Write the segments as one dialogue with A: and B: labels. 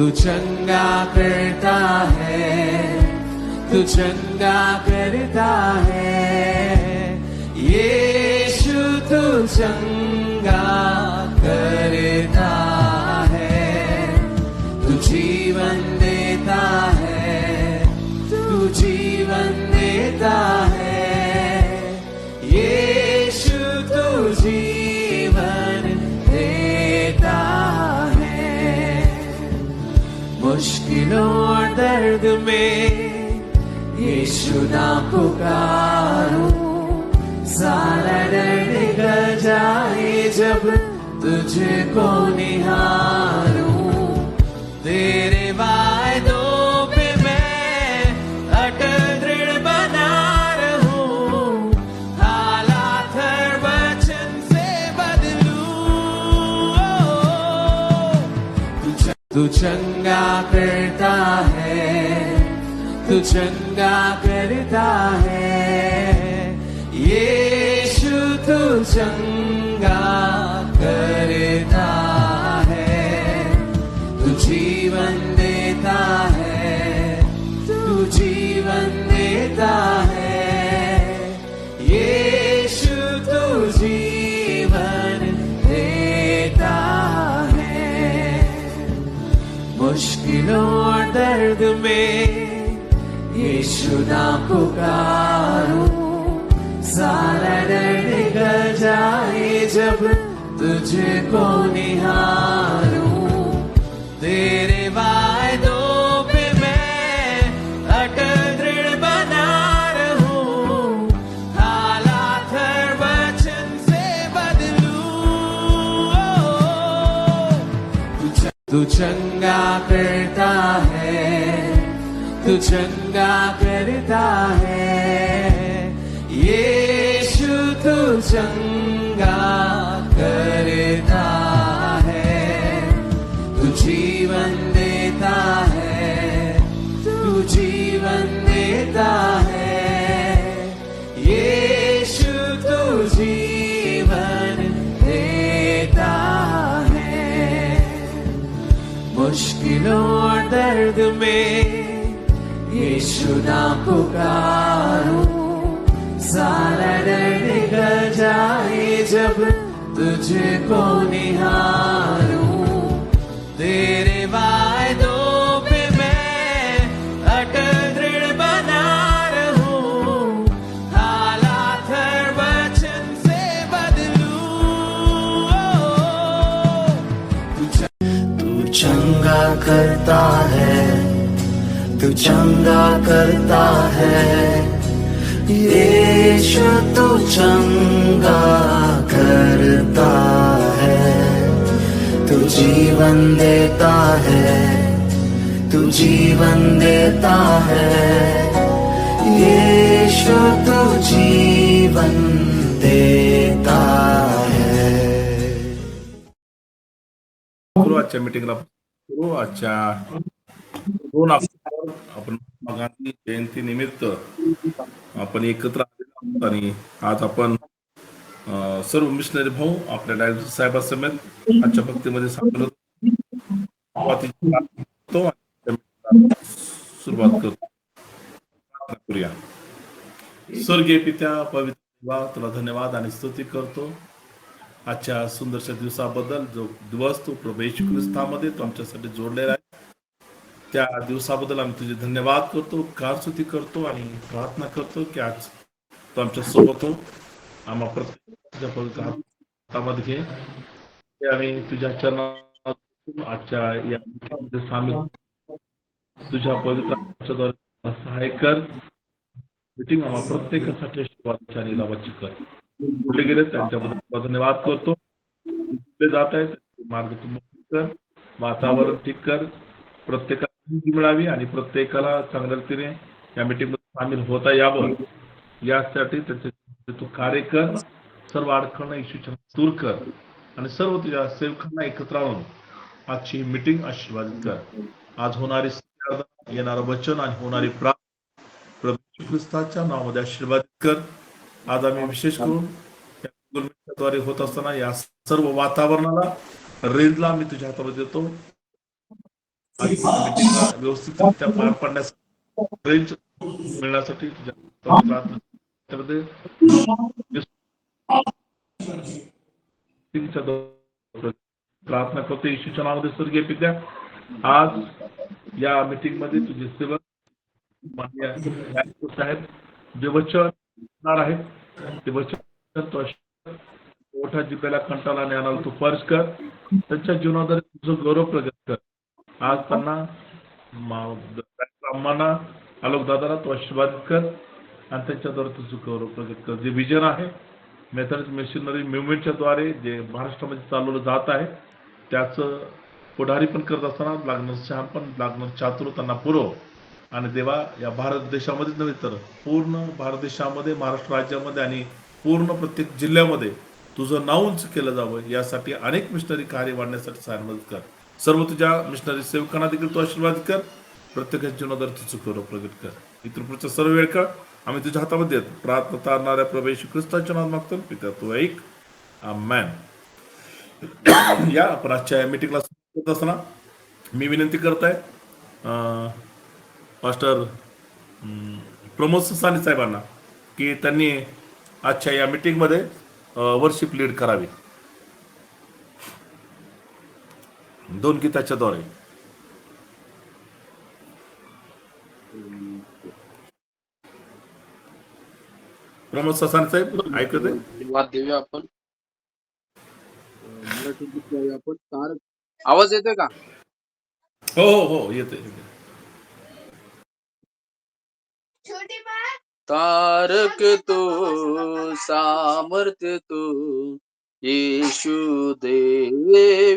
A: तू चंगा करता है, तू चंगा करता है, यीशु तू चंगा करता है, तू जीवन देता है, तू जीवन देता है, यीशु तू जीवन देता है। मुश्किलों और दर्द में यीशु नाम पुकारूं, सारा डर निकल जाए जब तुझको निहारूं। तेरे वायदों पे मैं अटल दृढ़ बना रहूं, हालात हर वचन से बदलूं। तू चंगा करता है, तू चंगा करता है, यीशु तू चंगा करता है, तू जीवन देता है, तू जीवन देता है, यीशु तू जीवन देता है। मुश्किलों और दर्द में यीशु नाम पुकारूं, सारा डर निकल जाए जब तुझको निहारूं। तेरे वायदों पे मैं अटल दृढ़ बना रहूं, हालात हर वचन से बदलूं। तू चंगा करता है, तू चंगा करता है, यीशु तू चंगा करता है, तू जीवन देता है, तू जीवन देता है, यीशु तू जीवन देता है। मुश्किलों और दर्द में यीशु नाम पुकारूं, सारा डर निकल जाए जब तुझको निहारूं। तेरे वायदों पे मैं अटल दृढ़ बना रहूं, हालात हर वचन से बदलूं।
B: तू चंगा करता है, तू चंगा करता है, यीशु तू चंगा करता है, तू जीवन देता है, तू जीवन देता है, यीशु तू जीवन देता है।
C: आजच्या मीटिंगला सुरू आजच्या 2 ऑक्टोबर आपण महात्मा गांधी जयंती निमित्त आपण एकत्र आलेलो आहोत आणि आज आपण सर्व मिशनरी भाऊ आपल्या डायरेक्टर साहेबांसमेत आजच्या भक्तीमध्ये सामील होतो। सुरुवात करूया। स्वर्गीय पित्या पवित्र देवा, तुला धन्यवाद आणि स्तुती करतो आजच्या सुंदरशा दिवसाबद्दल, जो दिवस तू प्रभू येशू ख्रिस्तामध्ये तू आमच्यासाठी जोडलेला आहे। त्या दिवसाबद्दल आम्ही तुझे धन्यवाद करतो, कारस्तुती करतो आणि प्रार्थना करतो की आज तू आमच्या सोबत हो, आम्हा प्रत्येक पवित्र हातामध्ये घे, ते आम्ही तुझ्या चरणात आजच्या या मीटिंगमध्ये सामील तुझ्या पवित्र हाताद्वारे सहाय्य कर। मीटिंग आम्हा प्रत्येकासाठी आशीर्वादाची आणि लाभाची कर। पुढे गेले त्यांच्याबद्दल धन्यवाद करतो। पुढे जात आहेत मार्ग तू मोकळे कर, वातावरण ठीक कर, प्रत्येकाला मिळावी आणि प्रत्येकाला चांगल्या रीतीने या मीटिंग मध्ये सामील होता यावं यासाठी त्याचे तू कार्य कर। सर्व अडखळणं येशूच्या दूर कर आणि सर्व तुझ्या सेवकांना एकत्र आणून आजची मीटिंग आशीर्वादित कर। आज होणारी येणारं वचन आणि होणारी प्रार्थना प्रभू ख्रिस्ताच्या नावामध्ये आशीर्वादित कर। आज आम्ही विशेष करून द्वारे होत असताना या सर्व वातावरणाला रेंजला मी तुझ्या हातामध्ये देतो। आजच्या मीटिंगला व्यवस्थितरित्या पार पाडण्यासाठी रेंज मिळण्यासाठी तुझ्या प्रार्थना करते. प्रार्थना करतो येशूच्या नावामध्ये. स्वर्गीय पित्या, आज या मीटिंग मध्ये तुझे सेवक साहेब जे वचन देणार आहेत ते वचन तो मोठ्या जिब्याला कंटाळा आणि आणायला तू स्पर्श कर. त्यांच्या जीवनाद्वारे तुझं गौरव प्रगट कर. आज त्यांना अम्मांना आलोक दादाला तू आशीर्वाद कर आणि त्यांच्याद्वारे तुझं गौरव प्रगट कर. जे विजन आहे मेथॉडिस्ट मिशनरी मुवमेंटच्या द्वारे जे महाराष्ट्रामध्ये चालवलं जात आहे त्याचं पुढारी पण करत असताना लागणार शहाणपण लागणार चातुर त्यांना पुरव. आणि देवा, या भारत देशामध्येच नव्हे तर पूर्ण भारत देशामध्ये, महाराष्ट्र राज्यामध्ये आणि पूर्ण प्रत्येक जिल्ह्यामध्ये तुझं नाव उंच केलं जावं यासाठी अनेक मिशनरी कार्य वाढण्यासाठी सहाय्य मदत कर. सर्व तुझ्या मिशनरी सेवकांना देखील तू आशीर्वाद कर. प्रत्येकाच्या जीवनाद्वारे तुझं गौरव प्रगट कर. इतर पुढचा सर्व वेळ का आम्ही तुझ्या हातामध्ये देतो. प्रार्थना तारणाऱ्या प्रभू येशू ख्रिस्ताच्या नावात मागतो. पिता तू ऐक. आमेन. या आपण आजच्या मीटिंगला करत असताना मी विनंती करत आहे मास्टर प्रमोद साने साहेबांना की त्यांनी आजच्या या मीटिंगमध्ये वर्शिप लीड करावी 2 गीताच्या द्वारे. प्रमोद साने साहेब ऐकत आहे?
D: धन्यवाद देऊया आपण. मराठी गीत गाऊया आपण. तारक, आवाज येतोय का?
C: हो हो हो येते.
D: तारक तो सामर्थ्य तो येशू देव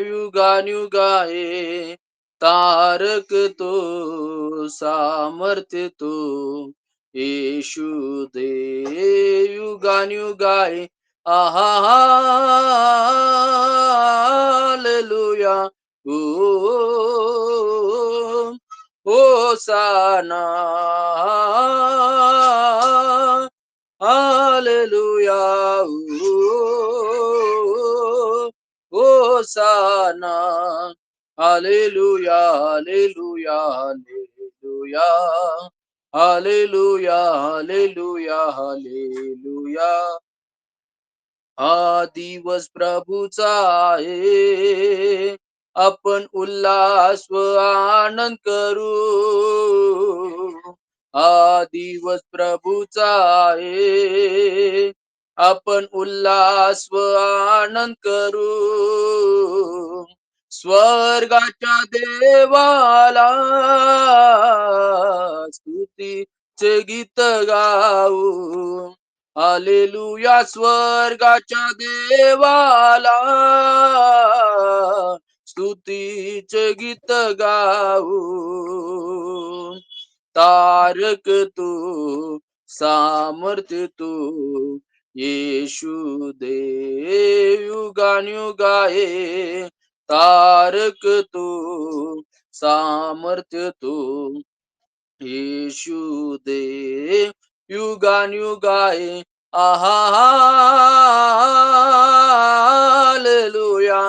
D: युगानुगाए. तारक तो सामर्थ्य तो येशू देव युगानुगाए. आहा हालेलुया. ओ होसाना हालेलुया. होसाना हालेलुया. हालेलुया. हालेलुया. हालेलुया. हालेलुया. हालेलुया. हा दिवस प्रभूचा आहे, आपण उल्हास व आनंद करू. हा दिवस प्रभूचा आहे, आपण उल्हास व आनंद करू. स्वर्गाच्या देवाला स्तुतीचे गीत गाऊ. हालेलुया. स्वर्गाच्या देवाला स्तुतीचे गीत गाऊ. तारक तू सामर्थ्य तू येशू देव युगानुगाए. तारक तू सामर्थ्य तू येशू देव युगानुगाए. आहा हालेलुया.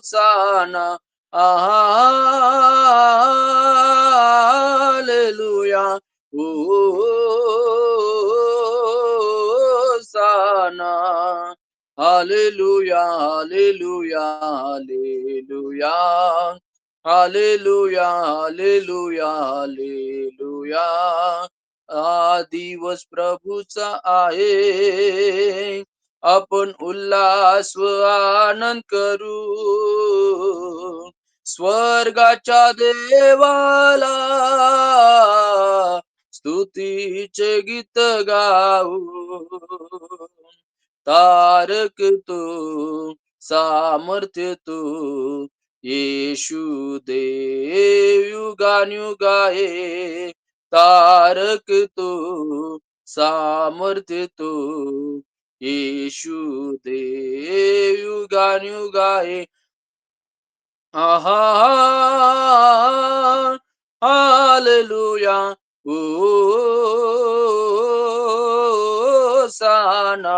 D: होसाना. आहा हालेलुया. होसाना. हालेलुया. हालेलुया. हालेलुया. हालेलुया. हालेलुया. हालेलुया. हा दिवस प्रभूचा आहे, आपण उल्हास व आनंद करू. स्वर्गाच्या देवाला स्तुतीचे गीत गाऊ. तारक तो सामर्थ्य तो येशू देव युगानुगाए. तारक तो सामर्थ्य तो येशू देव युगानुगाए. आहा हालेलुया. होसाना.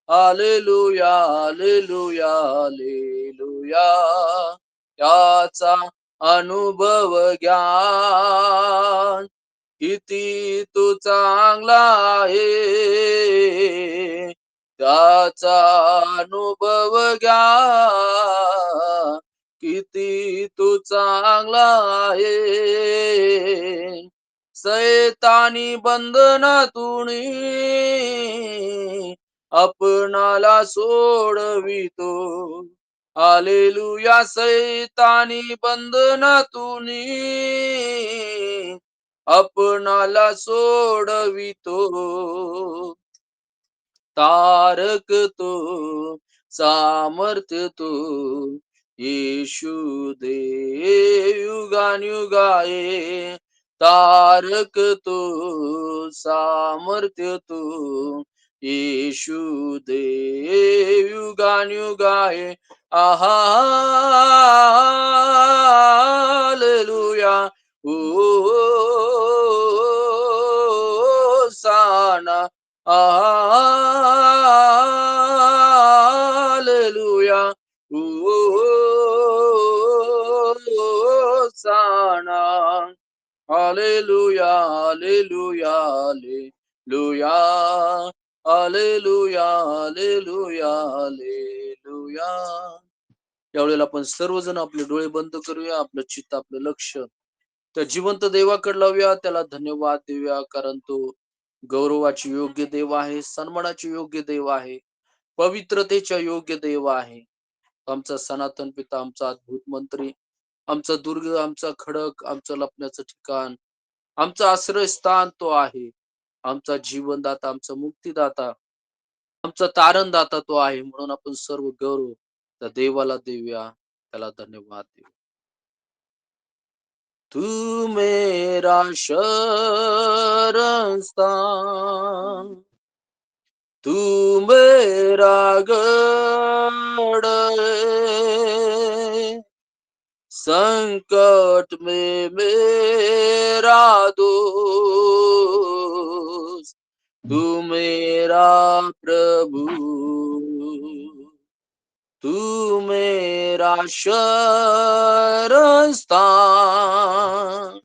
D: हालेलुया हालेलुया हालेलुया याचा अनुभव घ्या किती तू चांगला आहे त्याचा अनुभव घ्या किती तू चांगला आहे सैतानी बंधनातून आपणाला सोडवितो हालेलुया सैतानी बंधनातून आपणाला सोडवितो तारक तो सामर्थ्य तो येशू दे युगानुगाए तारक तो सामर्थ्य तो येशू दे युगानुगाए आहा हालेलुया ओ साना हालेलुया होसाना हालेलुया हालेलुया हालेलुया हालेलुया हालेलुया हालेलुया यावेळेला आपण सर्वजण आपले डोळे बंद करूया आपलं चित्त आपलं लक्ष त्या जिवंत देवाकडे लावूया त्याला धन्यवाद देऊया कारण तो गौरवाची योग्य देव आहे सन्मानाची योग्य देव आहे पवित्रतेच्या योग्य देव आहे आमचा सनातन पिता आमचा अद्भुत मंत्री आमचा दुर्ग आमचा खडक आमचं लपण्याचं ठिकाण आमचा आश्रयस्थान तो आहे आमचा जीवनदाता आमचा मुक्तीदाता आमचा तारणदाता तो आहे म्हणून आपण सर्व गौरव त्या देवाला देऊया त्याला धन्यवाद देऊ तू मेरा शरण स्थान तू मेरा गढ़ है, संकट में मेरा दोस्त तू मेरा प्रभु तू मेरा शरण स्थान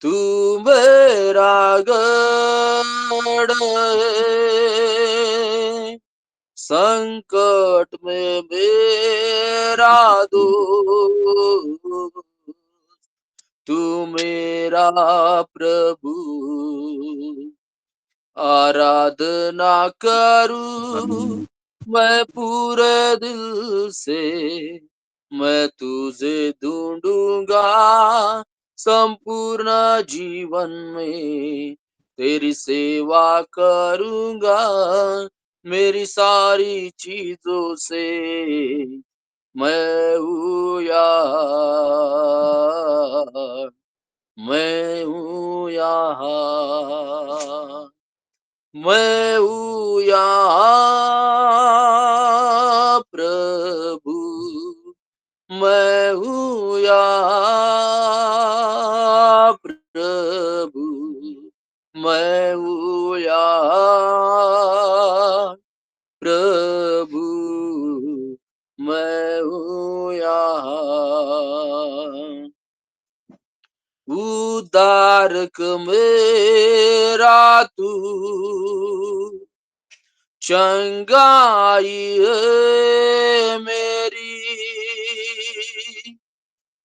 D: तू मेरा गढ़ है, संकट में मेरा दोस्त तू मेरा प्रभु आराधना करूं मैं पूरे दिल से मैं तुझे ढूंढूंगा संपूर्ण जीवन में तेरी सेवा करूंगा मेरी सारी चीजों से मैं हूँ यहाँ मैं हूँ यहाँ मैं हूँ यहाँ प्रभु मैं हूँ यहाँ प्रभु मैं हूँ यहाँ प्रभु मैं हूँ यहाँ उद्धारक मेरा तू चंगाई है मेरी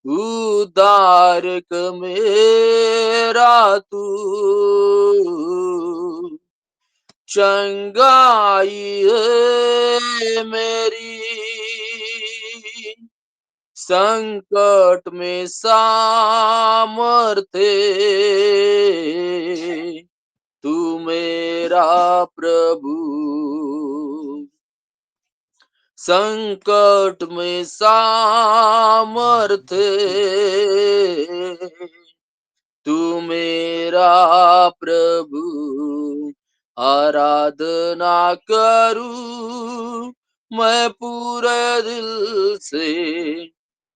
D: उद्धारक मेरा तू चंगाई है मेरी संकट में सामर्थ्य तू मेरा प्रभु संकट में सामर्थ्य तू मेरा प्रभु आराधना करूं मैं पूरे दिल से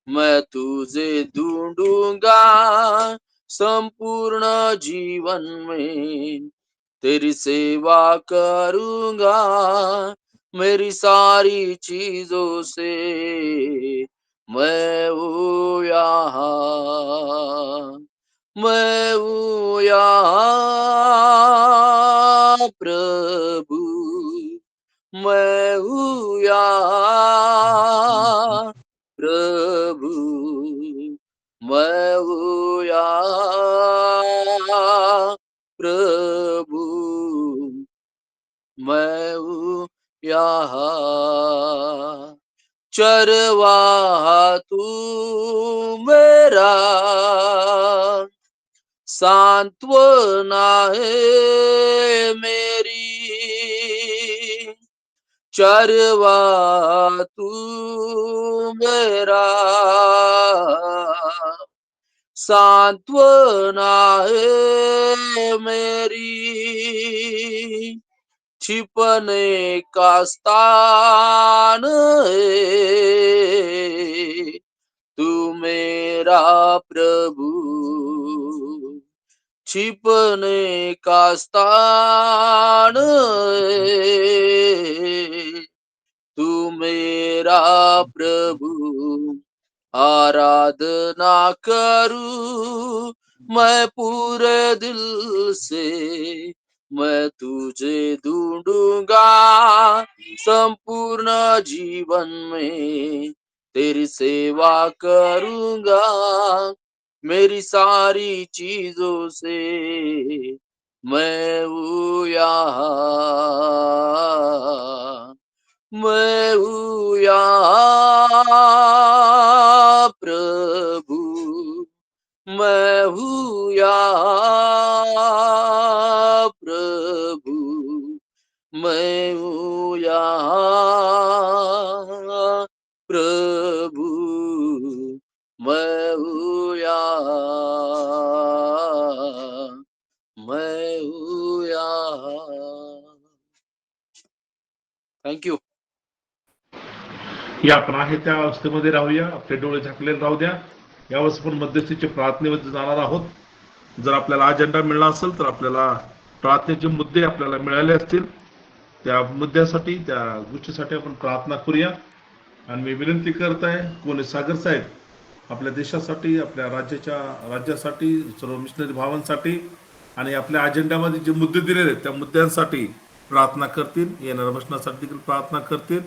D: मैं तुझे ढूंढूंगा संपूर्ण जीवन में तेरी सेवा करूंगा मेरी सारी चीजों से मैं हूँ यहाँ, मैं हूँ यहाँ प्रभु, मैं हूँ यहाँ प्रभु, मैं हूँ यहाँ प्रभु, मैं हूँ यहाँ। चरवाहा तू मेरा सांत्वना है मेरी, चरवाहा तू मेरा सांत्वना है मेरी, छिपने का स्थान है तू मेरा प्रभु, छिपने का स्थान है तू मेरा प्रभु। आराधना करूं मैं पूरे दिल से, मैं तुझे ढूंढूंगा संपूर्ण जीवन में, तेरी सेवा करूंगा मेरी सारी चीजों से, मैं हूँ यहाँ, मैं हूँ यहाँ प्रभु, मैं हूँ यहाँ प्रभु, मैं हूँ यहाँ प्रभु, मैं हूँ यहाँ, मैं हूँ यहाँ। Thank you.
C: या आपण आहे त्या अवस्थेमध्ये राहूया, आपले डोळे झाकलेले राहू द्या. यावेळेस आपण मध्यस्थीचे प्रार्थनेमध्ये जाणार आहोत. जर आपल्याला अजेंडा मिळाला असेल तर आपल्याला प्रार्थनेचे मुद्दे आपल्याला मिळाले असतील, त्या मुद्द्यासाठी त्या गोष्टीसाठी आपण प्रार्थना करूया. आणि मी विनंती करत आहे कोणी सागर साहेब आपल्या देशासाठी, आपल्या राज्यासाठी, सर्व मिशनरी भावांसाठी आणि आपल्या अजेंड्यामध्ये जे मुद्दे दिलेले आहेत त्या मुद्द्यांसाठी प्रार्थना करतील. येणाऱ्या भाषणासाठी देखील प्रार्थना करतील.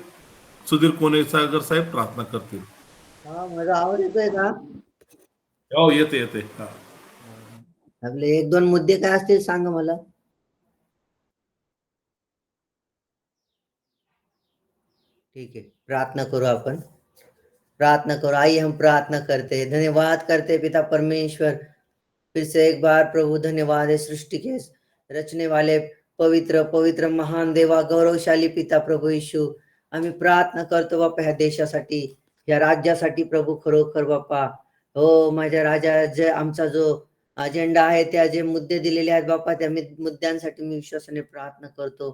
C: सुधीर कोणे सागर साहेब प्रार्थना करतील.
E: हा, माझा आवाज येतोय का?
C: हो, येते येते. हा,
E: आपले एक दोन मुद्दे काय असतील सांगा मला. ठीक है, प्रार्थना करो अपन, प्रार्थना करो. आइए हम प्रार्थना करते हैं. धन्यवाद करते पिता परमेश्वर, फिर से एक बार प्रभु धन्यवाद है सृष्टि के रचने वाले पवित्र पवित्र महान देवा गौरवशाली पिता प्रभू येशू. आम्ही प्रार्थना करतो बापा ह्या देशासाठी, या राज्यासाठी प्रभू, खरोखर बापा हो माझ्या राजा, जे आमचा जो अजेंडा आहे, त्या जे मुद्दे दिलेले आहेत बापा, त्या मुद्द्यांसाठी मी विश्वासाने प्रार्थना करतो.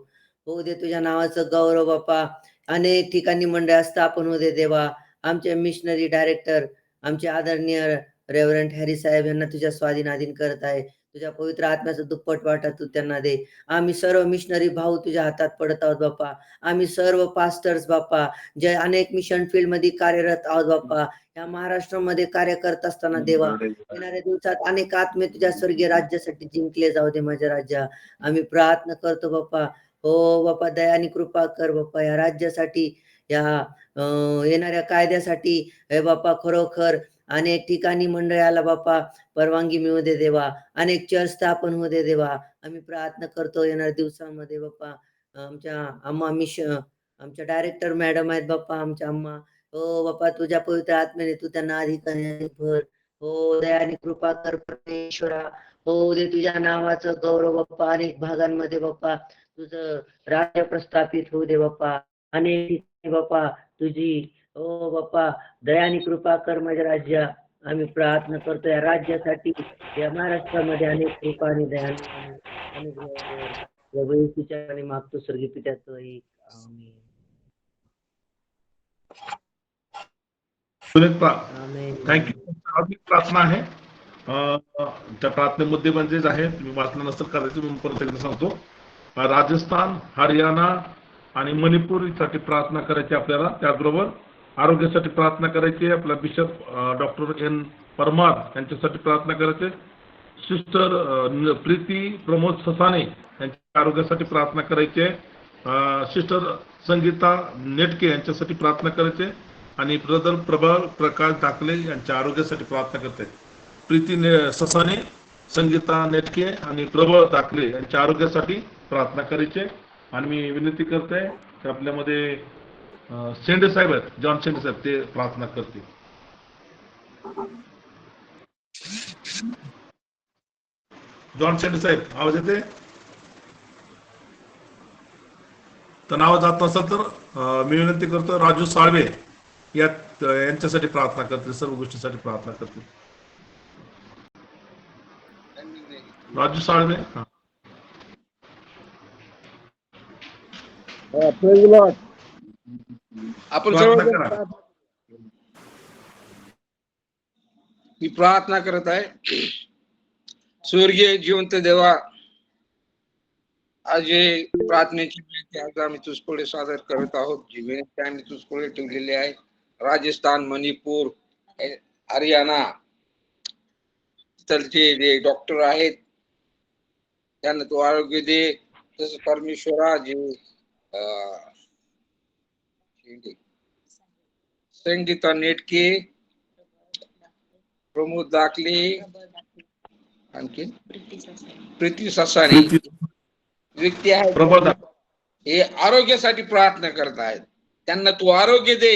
E: हो दे तुझ्या नावाचं गौरव बापा. अनेक ठिकाणी मंडळ स्थापन होऊ दे देवा. आमचे मिशनरी डायरेक्टर, आमचे आदरणीय रेव्हरंट हॅरी साहेब यांना तुझ्या स्वाधीनाधीन करत आहे. तुझ्या पवित्र आत्म्याचं दुप्पट वाटा तू त्यांना दे. आम्ही सर्व मिशनरी भाऊ तुझ्या हातात पडत आहोत बापा. आम्ही सर्व पास्टर्स बापा, जे अनेक मिशन फील्ड मध्ये कार्यरत आहोत बापा, या महाराष्ट्रामध्ये कार्य करत असताना देवा, येणाऱ्या दिवसात अनेक आत्मे तुझ्या स्वर्गीय राज्यासाठी जिंकले जाऊ दे माझ्या राज्या. आम्ही प्रार्थना करतो बापा. हो बापा, दयानी कृपा कर बापा या राज्यासाठी, या येणाऱ्या कायद्यासाठी. हे बापा, खरोखर अनेक ठिकाणी मंडळाला बापा परवानगी मिळू दे देवा. अनेक चर्च स्थापन होऊ दे देवा. आम्ही प्रार्थना करतो येणाऱ्या दिवसामध्ये बापा. आमच्या अम्मा आमच्या डायरेक्टर मॅडम आहेत बापा, आमच्या अम्मा. हो बापा, तुझ्या पवित्र आत्म्याने तू त्यांना अधिकारी भर. हो दयानी कृपा कर परमेश्वरा. हो दे तुझ्या नावाचं गौरव बाप्पा. अनेक भागांमध्ये बाप्पा तुझं राज्य प्रस्थापित होऊ दे बाप्पा. अनेक ठिकाणी बाप्पा तुझी हो बाप्पा दयानी कृपा कर माझ्या राज्या. आम्ही प्रार्थना करतो या राज्यासाठी, या महाराष्ट्रामध्ये अनेक कृपा आणि दया आणि मागतो स्वर्गीय पित्याचं एक. आमेन.
C: थँक्यू. प्रार्थना आहे. त्या प्रार्थनेमध्ये म्हणजेच आहे, तुम्ही वाचलं नसेल कदाचित, मी परत एकदा सांगतो. राजस्थान, हरियाणा आणि मणिपूरसाठी प्रार्थना करायची आपल्याला. त्याचबरोबर आरोग्यासाठी प्रार्थना करायची. आपला बिशप डॉक्टर एन परमार यांच्यासाठी प्रार्थना करायची. सिस्टर प्रीती प्रमोद ससाने यांच्या आरोग्यासाठी प्रार्थना करायची. सिस्टर संगीता नेटके यांच्यासाठी प्रार्थना करायचे. आणि ब्रदर प्रभाव प्रकाश धाकले यांच्या आरोग्यासाठी प्रार्थना करते. प्रीती ससाने, संगीता नेटके आणि प्रबळ धाकले यांच्या आरोग्यासाठी प्रार्थना करायचे. आणि मी विनंती करते की आपल्यामध्ये शेंडे साहेब आहेत, जॉन शेंडे साहेब, ते प्रार्थना करतील. जॉन शेंडे साहेब, आवाज येते? तर नाव जात नसेल तर मी विनंती करतो राजू साळवे यांच्यासाठी प्रार्थना करतील, सर्व गोष्टीसाठी प्रार्थना करतील. राजू साळवे.
F: आपण
C: प्रार्थना
F: सर्व
C: करा.
F: मी प्रार्थना करत आहे. स्वर्गीय जिवंत देवा, आज जे प्रार्थनेची विनंती आज आम्ही तुझपुढे सादर करत आहोत. जी विनंती आम्ही तुझपुढे ठेवलेली आहे. राजस्थान, मणिपूर, हरियाणा तिथलचे जे डॉक्टर आहेत त्यांना तू आरोग्य दे. तसं परमेश्वरा जे संगीता नेटके, प्रमोद दाखले, आणखी प्रीती ससाने व्यक्ती आहेत,
C: प्रबळ
F: हे आरोग्यासाठी प्रार्थना करत आहेत. त्यांना तू आरोग्य दे.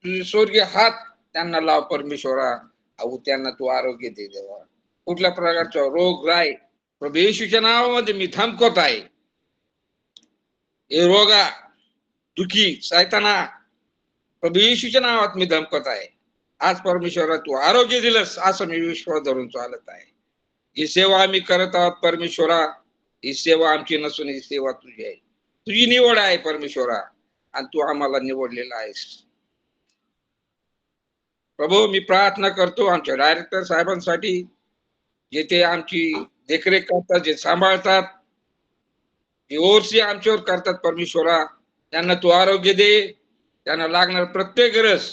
F: तुझे स्वर्गीय हात त्यांना लाव परमेश्वरा. अहो त्यांना तू आरोग्य दे देवा. कुठल्या प्रकारचा रोग राय प्रभू येशूच्या नावामध्ये मी धमकवत आहे. हे रोगा दुखी सैताना प्रभू येशूच्या नावात मी धमकत आहे. आज परमेश्वरा तू आरोग्य दिलंस असं मी विश्वास धरून चालत आहे. ही सेवा आम्ही करत आहोत परमेश्वरा. ही सेवा आमची नसून ही सेवा तुझी आहे. तुझी निवड आहे परमेश्वरा आणि तू आम्हाला निवडलेला आहेस. प्रभू मी प्रार्थना करतो आमच्या डायरेक्टर साहेबांसाठी, जे ते आमची देखरेख करतात, जे सांभाळतात, जे ओरसी आमच्यावर करतात परमेश्वरा. त्यांना तू आरोग्य दे. त्यांना लागणार प्रत्येक गरज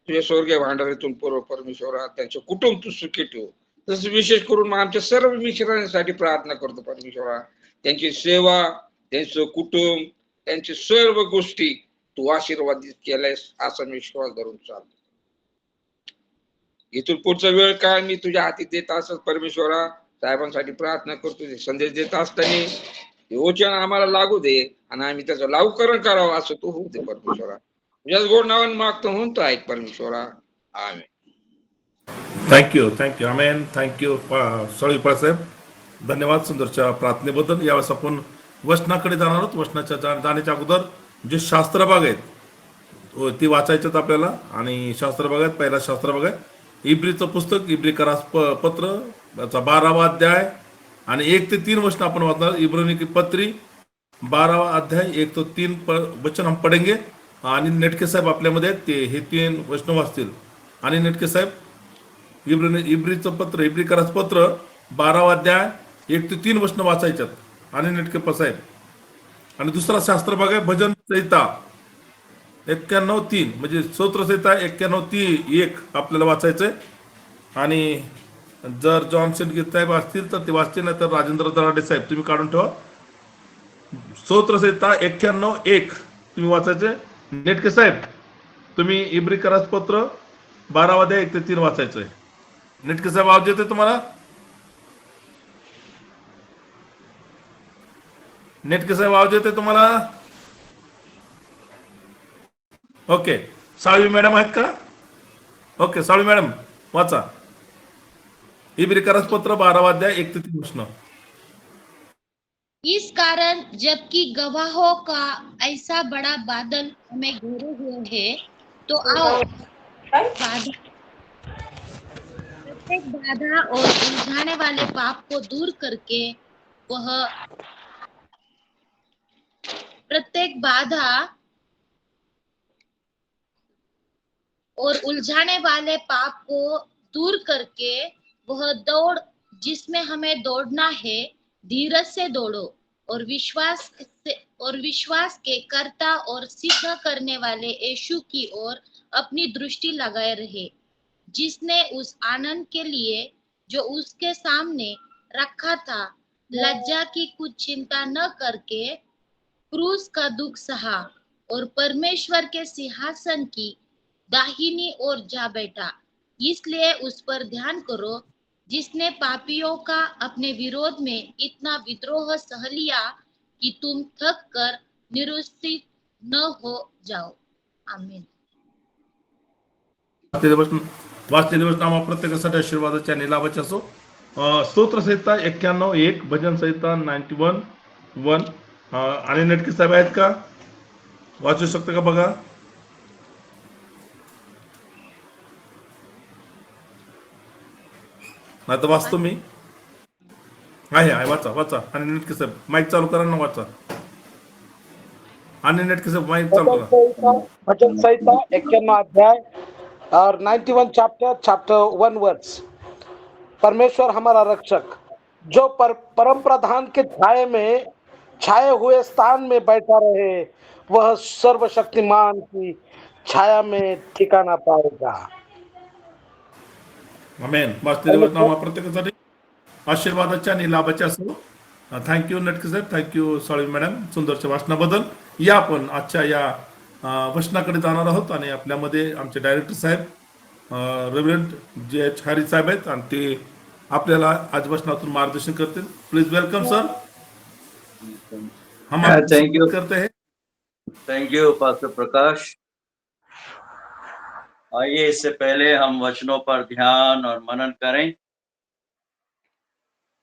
F: तुझ्या स्वर्गीय भांडारीतून पुरव परमेश्वरा. त्यांचे कुटुंब तू सुखी ठेव. तसं विशेष करून आमच्या सर्व मिश्रांसाठी प्रार्थना करतो परमेश्वरा. त्यांची सेवा, त्यांचं कुटुंब, त्यांची सर्व गोष्टी तू आशीर्वादित केल्यास असा मी विश्वास धरून चालतो. इथून पुढचा वेळ काय मी तुझ्या हाती देत असत परमेश्वरा. साहेबांसाठी प्रार्थना करतो. संदेश देत असताना वचन आम्हाला लागू दे आणि आम्ही त्याचं लावकरण करावं असं तू होऊ दे परमेश्वरा. तुझ्याच गोड नावाने मागतो म्हणतो ऐक परमेश्वरा. आमेन.
C: थँक्यू आमेन. थँक्यू सळीपाळ साहेब, धन्यवाद सुंदरच्या प्रार्थनेबद्दल. यावेळेस आपण वचनाकडे जाणार आहोत. वचनाच्या जाण्याच्या अगोदर जे शास्त्र भाग आहेत ती वाचायच्यात आपल्याला. आणि शास्त्र भाग आहेत. पहिला शास्त्र भाग आहे इब्रीचं पुस्तक, इब्रीकरास पत्र त्याचा 12वा अध्याय आणि 1 ते 3 वचन आपण वाचणार. इब्रानी की पत्री 12वा अध्याय 1 ते 3 वचन हम पढेंगे. आणि नेटके साहेब आपल्यामध्ये ते हे 3 वचन वाचतील. आणि नेटके साहेब इब्रीचं पत्र, इब्रीकरास पत्र 12वा अध्याय 1 ते 3 वचन वाचायच्यात. आणि नेटके साहेब. आणि दुसरा शास्त्र भाग आहे भजन संहिता 91:3 म्हणजे स्तोत्र संहिता 91:1 आपल्याला वाचायचंय. आणि जर जॉन्सन गीत साहेब असतील तर ते वाचतील, नाही तर राजेंद्र दराडे साहेब तुम्ही काढून ठेवा. स्तोत्र संहिता 91:1 तुम्ही वाचायचे. नेटके साहेब तुम्ही इब्रीकरास पत्र 12वा अध्याय 1 ते 3 वाचायचंय. नेटके साहेब आवाज येते तुम्हाला? नेटके साहेब आवाज येते तुम्हाला? ओके. साळवी मॅडम आहेत का? ओके, साळवी मॅडम वाचा इब्रीकरास पत्र 12वा अध्याय 1 ते 3 वचन.
G: इस कारण जबकि गवाहों का ऐसा बड़ा बादल हमें घेरे हुए है, तो आओ प्रत्येक बाधा और उलझाने वाले पाप को दूर करके वह प्रत्येक बाधा और उलझाने वाले पाप को दूर करके वह दौड़ जिसमें हमें दौड़ना है, धीरज से दौड़ो और विश्वास से और विश्वास के कर्ता और सिद्ध करने वाले यीशु की ओर अपनी दृष्टि लगाए रहे, जिसने उस आनंद के लिए जो उसके सामने रखा था लज्जा की कुछ चिंता न करके क्रूस का दुख सहा और परमेश्वर के सिंहासन की दाहिनी ओर जा बैठा। इसलिए उस पर ध्यान करो जिसने पापियों का अपने विरोध में इतना विद्रोह सह लिया कि तुम थक कर निरुत्सित न हो जाओ। आमीन।
C: वाचलेले वचन प्रत्येकासाठी आशीर्वादाच्या आणि लाभाचे असो. स्तोत्र संहिता 91:1, भजन संहिता 91:1. आणि नटके साहेब आहेत का? वाचू शकता का बघा? नाही तर वाचतो मी. आहे वाचा वाचा. आणि नटके साहेब माईक चालू करा ना, वाचा. आणि नटके साहेब माईक चालू करा.
H: भजन संहिता 91 अध्याय और 91 चैप्टर 1 वर्स। परमेश्वर हमारा रक्षक जो परम प्रधान के छाए हुए स्थान में बैठा रहे, वह सर्वशक्तिमान की छाया में ठिकाना पाएगा।
C: आमेन. वाचलेले वचन प्रत्येकासाठी आशीर्वादाच्या आणि लाभाचे असो. थँक्यू नटके साहेब, थँक्यू साळवी मॅडम, सुंदरच्या भाषणाबद्दल. या आपण आजच्या या वचनाकडे जाणार आहोत आणि आपल्यामध्ये आमचे डायरेक्टर साहेब रेव्हरंड जे हरी साहेब आहेत आणि ते आपल्याला आज वचनातून मार्गदर्शन करतील. Please welcome sir. हम
I: थैंक यू
C: करते हैं.
I: थैंक यू पास्टर प्रकाश। आइए इससे पहले हम वचनों पर ध्यान और मनन करें।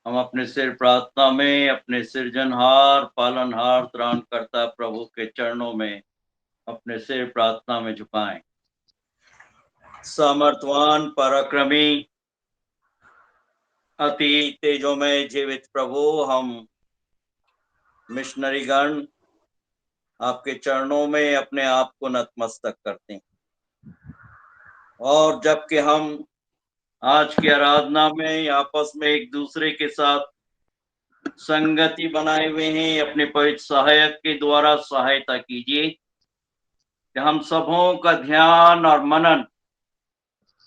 I: हम अपने सिर प्रार्थना में अपने सृजनहार पालनहार त्राणकर्ता प्रभु के चरणों में अपने सिर प्रार्थना में झुकाएं। सामर्थवान पराक्रमी अति तेजोमय जीवित प्रभु, हम मिशनरी गण आपके चरणों में अपने आप को नतमस्तक करते हैं। और जबकि हम आज की आराधना में आपस में एक दूसरे के साथ संगति बनाए हुए हैं, अपने पवित्र सहायक के द्वारा सहायता कीजिए कि हम सबों का ध्यान और मनन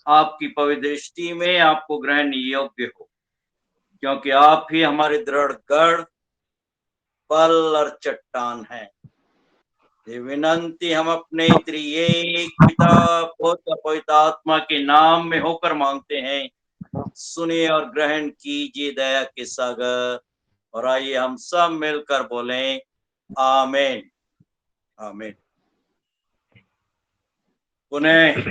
I: आपकी पवित्र दृष्टि में आपको ग्रहण योग्य हो, क्योंकि आप ही हमारे दृढ़ गढ़ बल और चट्टान है। ये विनंती हम अपने त्रिएक पिता पुत्र पवित्र आत्मा के नाम में होकर मांगते हैं। सुनिए और ग्रहण कीजिए दया के सागर। और आइए हम सब मिलकर बोलें आमीन आमीन। पुनः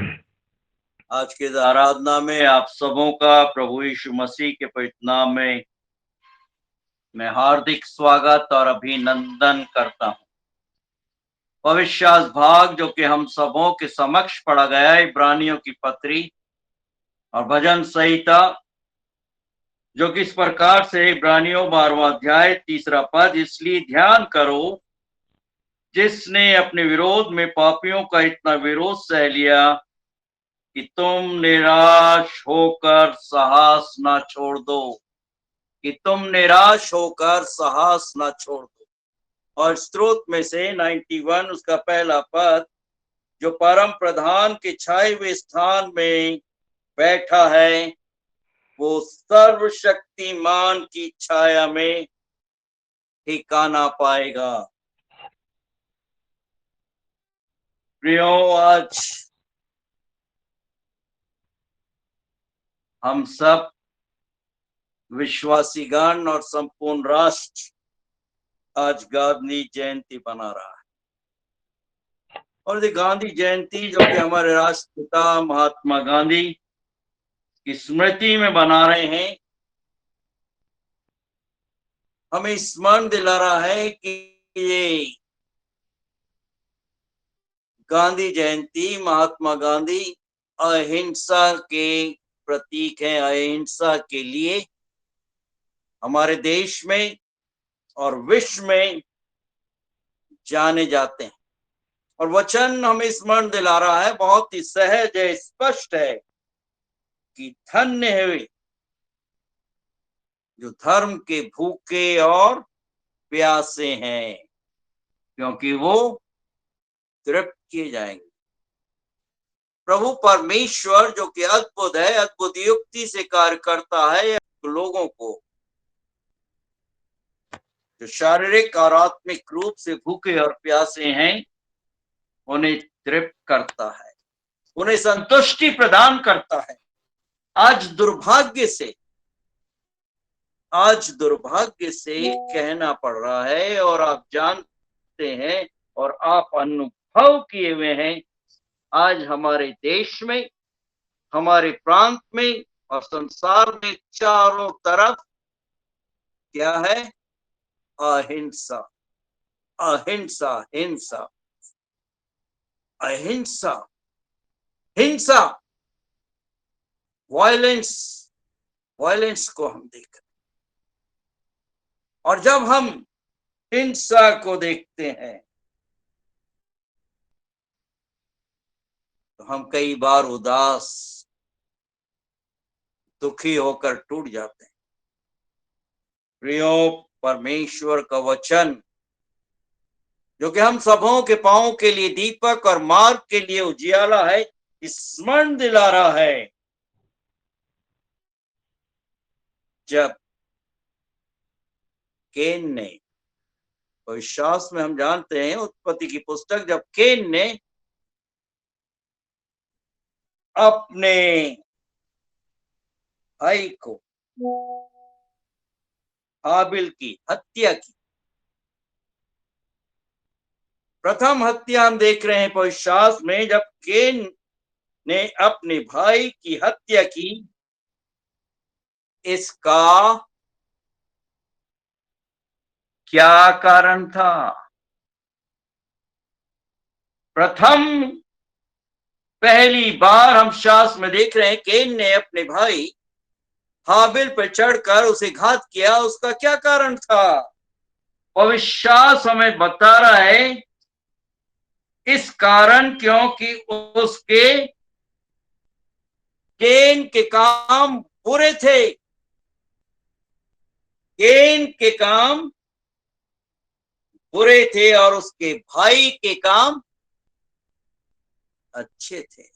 I: आज के आराधना में आप सबों का प्रभु यीशु मसीह के पवित्र नाम में मैं हार्दिक स्वागत और अभिनंदन करता हूं। भविष्य भाग जो कि हम सबों के समक्ष पढ़ा गया है, इब्रानियों की पत्री और भजन संहिता, जो कि इस प्रकार से इब्रानियों 12वां अध्याय 3रा पद, इसलिए ध्यान करो जिसने अपने विरोध में पापियों का इतना विरोध सह लिया कि तुम निराश होकर साहस ना छोड़ दो, कि तुम निराश होकर साहस ना छोड़ दो। और स्त्रोत में से 91 उसका पहला पद, जो परम प्रधान के छाए हुए स्थान में बैठा है, वो सर्वशक्तिमान की छाया में ठिकाना पाएगा। प्रियो, आज हम सब विश्वासीगण और संपूर्ण राष्ट्र आज गांधी जयंती मना रहा है। और ये गांधी जयंती जो कि हमारे राष्ट्रपिता महात्मा गांधी की स्मृति में बना रहे हैं, हमें स्मरण दिला रहा है कि ये गांधी जयंती, महात्मा गांधी अहिंसा के प्रतीक है। अहिंसा के लिए हमारे देश में और विश्व में जाने जाते हैं। और वचन हमें स्मरण दिला रहा है, बहुत ही सहज है, स्पष्ट है कि धन्य है वे जो धर्म के भूखे और प्यासे हैं। क्योंकि वो तृप्त किए जाएंगे। प्रभु परमेश्वर जो कि अद्भुत है, अद्भुत युक्ति से कार्य करता है, लोगों को जो शारीरिक और आत्मिक रूप से भूखे और प्यासे हैं उन्हें तृप्त करता है, उन्हें संतुष्टि प्रदान करता है। आज दुर्भाग्य से कहना पड़ रहा है, और आप जानते हैं और आप अनुभव किए हुए हैं, आज हमारे देश में, हमारे प्रांत में और संसार में चारों तरफ क्या है? अहिंसा, अहिंसा, हिंसा, अहिंसा, हिंसा, वायलेंस को हम देख रहे हैं। और जब हम हिंसा को देखते हैं तो हम कई बार उदास, दुखी होकर टूट जाते हैं। प्रियो, परमेश्वर का वचन जो कि हम सबों के पांव के लिए दीपक और मार्ग के लिए उजियाला है, स्मरण दिला रहा है। जब केन ने, और शास्त्र में हम जानते हैं उत्पत्ति की पुस्तक, जब केन ने अपने भाई को हाबिल की हत्या की, प्रथम हत्या हम देख रहे हैं पवित्र शास्त्र में, जब केन ने अपने भाई की हत्या की। इसका क्या कारण था? पहली बार हम शास्त्र में देख रहे हैं केन ने अपने भाई हाबिल पर चढ़कर उसे घात किया। उसका क्या कारण था? पवित्र शास्त्र हमें बता रहा है, इस कारण क्योंकि उसके केन के काम बुरे थे। केन के काम बुरे थे और उसके भाई के काम अच्छे थे।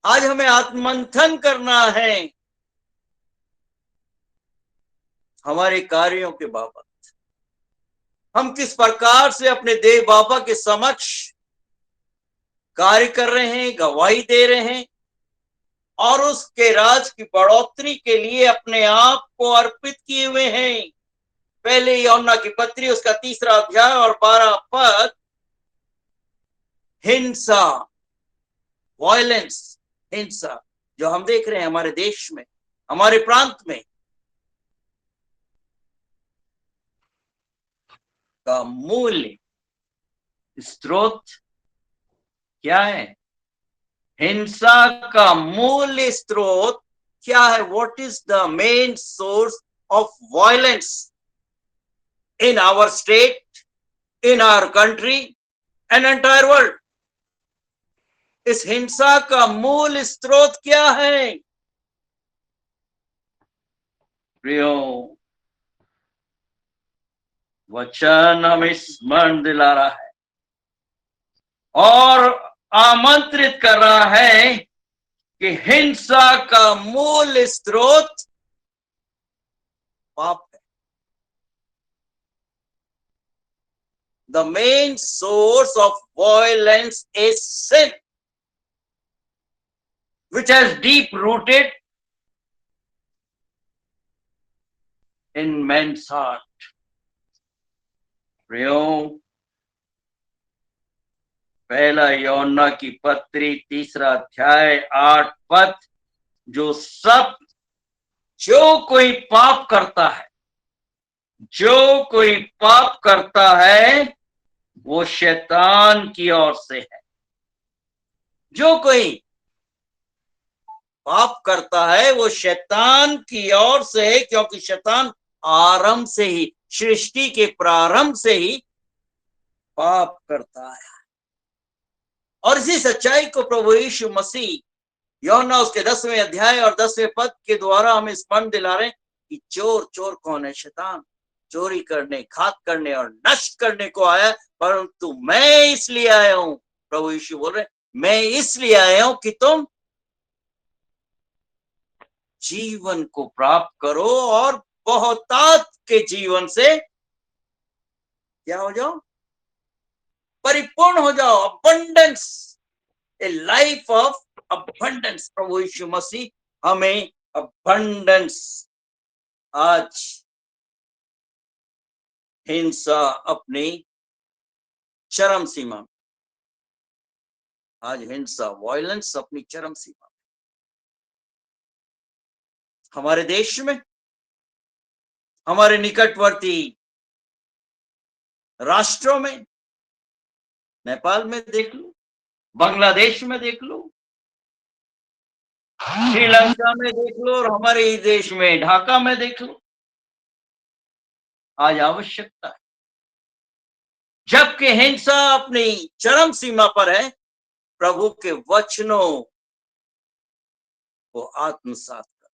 I: आज हमें आत्ममंथन करना है हमारे कार्यों के बाबत। हम किस प्रकार से अपने देव बाबा के समक्ष कार्य कर रहे हैं, गवाही दे रहे हैं, और उसके राज की बढ़ोतरी के लिए अपने आप को अर्पित किए हुए हैं। पहले यूहन्ना की पत्री उसका 3 अध्याय और 12 पद, हिंसा, वायलेंस, हिंसा जो हम देख रहे हैं हमारे देश में, हमारे प्रांत में, का मूल स्रोत क्या है? हिंसा का मूल स्रोत क्या है? What is the main source of violence in our state, in our country and entire world? इस हिंसा का मूल स्रोत क्या है? प्रियो, वचन हमें स्मरण दिला रहा है और आमंत्रित कर रहा है कि हिंसा का मूल स्रोत पाप है। The main source of violence is sin, which has deep rooted in man's heart. प्रियो, पहला यूहन्ना की पत्री 3 अध्याय 8 पद, जो कोई पाप करता है, जो कोई पाप करता है वो शैतान की ओर से है। जो कोई पाप करता है वो शैतान की ओर से है, क्योंकि शैतान आरंभ से ही, सृष्टि के प्रारंभ से ही पाप करता है। और इसी सच्चाई को प्रभु यीशु मसीह यूहन्ना उसके 10वें अध्याय और 10वें पद के द्वारा हमें स्मरण दिला रहे हैं कि चोर कौन है? शैतान। चोरी करने, घात करने और नष्ट करने को आया, परंतु मैं इसलिए आया हूं, प्रभु यीशु बोल रहे, मैं इसलिए आया हूं कि तुम जीवन को प्राप्त करो और बहुतायत के जीवन से क्या हो जाओ, परिपूर्ण हो जाओ, abundance, a life of abundance. प्रभु यीशु मसीह हमें अबंडेंस, आज हिंसा अपनी चरम सीमा, आज हिंसा, वायलेंस अपनी चरम सीमा हमारे देश में, हमारे निकटवर्ती राष्ट्रों में, नेपाल में देख लो, बांग्लादेश में देख लो, श्रीलंका में देख लो, और हमारे ही देश में ढाका में देख लो। आज आवश्यकता है, जबकि हिंसा अपनी चरम सीमा पर है, प्रभु के वचनों को आत्मसात कर,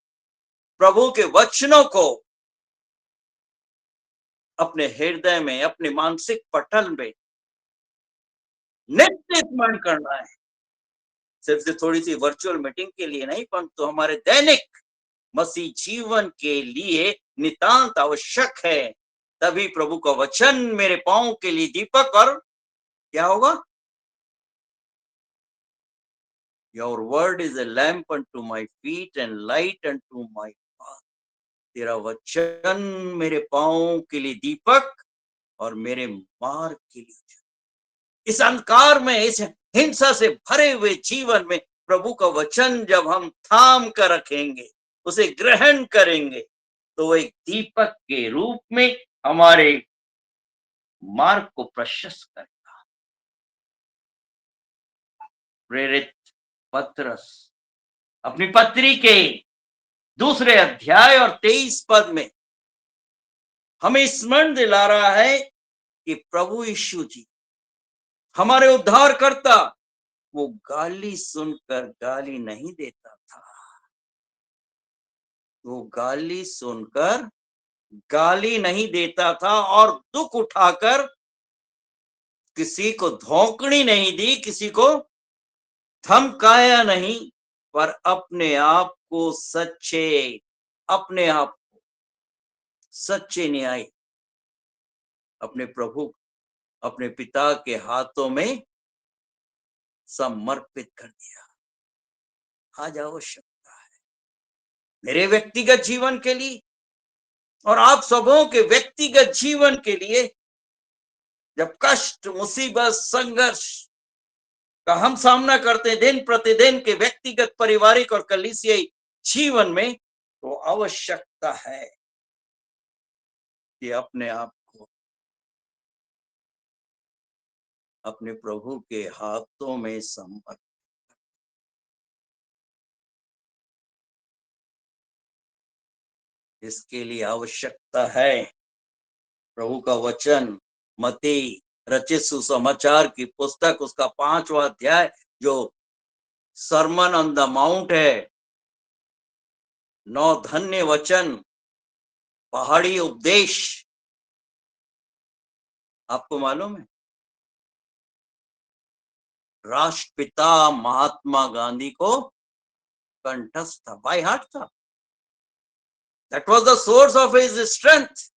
I: प्रभु के वचनों को अपने हृदय में, अपने मानसिक पटल में नित्य स्मरण करना है। सिर्फ थोड़ी सी वर्चुअल मीटिंग के लिए नहीं, परंतु हमारे दैनिक मसीह जीवन के लिए नितांत आवश्यक है। तभी प्रभु का वचन मेरे पांव के लिए दीपक और क्या होगा, your word is a lamp unto my feet and light unto my path. तेरा वचन मेरे पांव के लिए दीपक और मेरे मार्ग के लिए। इस अंधकार में, इस हिंसा से भरे हुए जीवन में प्रभु का वचन जब हम थाम कर रखेंगे, उसे ग्रहण करेंगे, तो वो एक दीपक के रूप में हमारे मार्ग को प्रशस्त करेगा। प्रेरित पतरस अपनी पत्री के 2 अध्याय और 23 पद में हमें स्मरण दिला रहा है कि प्रभु यीशु जी हमारे उद्धारकर्ता, वो गाली सुनकर गाली नहीं देता था, वो गाली सुनकर गाली नहीं देता था और दुख उठाकर किसी को धोखड़ी नहीं दी, किसी को धमकाया नहीं, पर अपने आप को सच्चे, अपने आप को सच्चे न्याय अपने प्रभु, अपने पिता के हाथों में समर्पित कर दिया। आज आवश्यकता है मेरे व्यक्तिगत जीवन के लिए और आप सबों के व्यक्तिगत जीवन के लिए, जब कष्ट, मुसीबत, संघर्ष का हम सामना करते हैं दिन प्रतिदिन के व्यक्तिगत, पारिवारिक और कलीसियाई जीवन में, तो आवश्यकता है कि अपने आप को अपने प्रभु के हाथों में समर्पित। इसके लिए आवश्यकता है प्रभु का वचन, मत्ती रचित सुसमाचार की पुस्तक, उसका 5वां अध्याय जो सरमन ऑन द माउंट है, 9 धन्य वचन, पहाड़ी उपदेश। आपको मालूम है, राष्ट्रपिता महात्मा गांधी को कंठस्थ था, बाय हार्ट था। That was the source of his strength.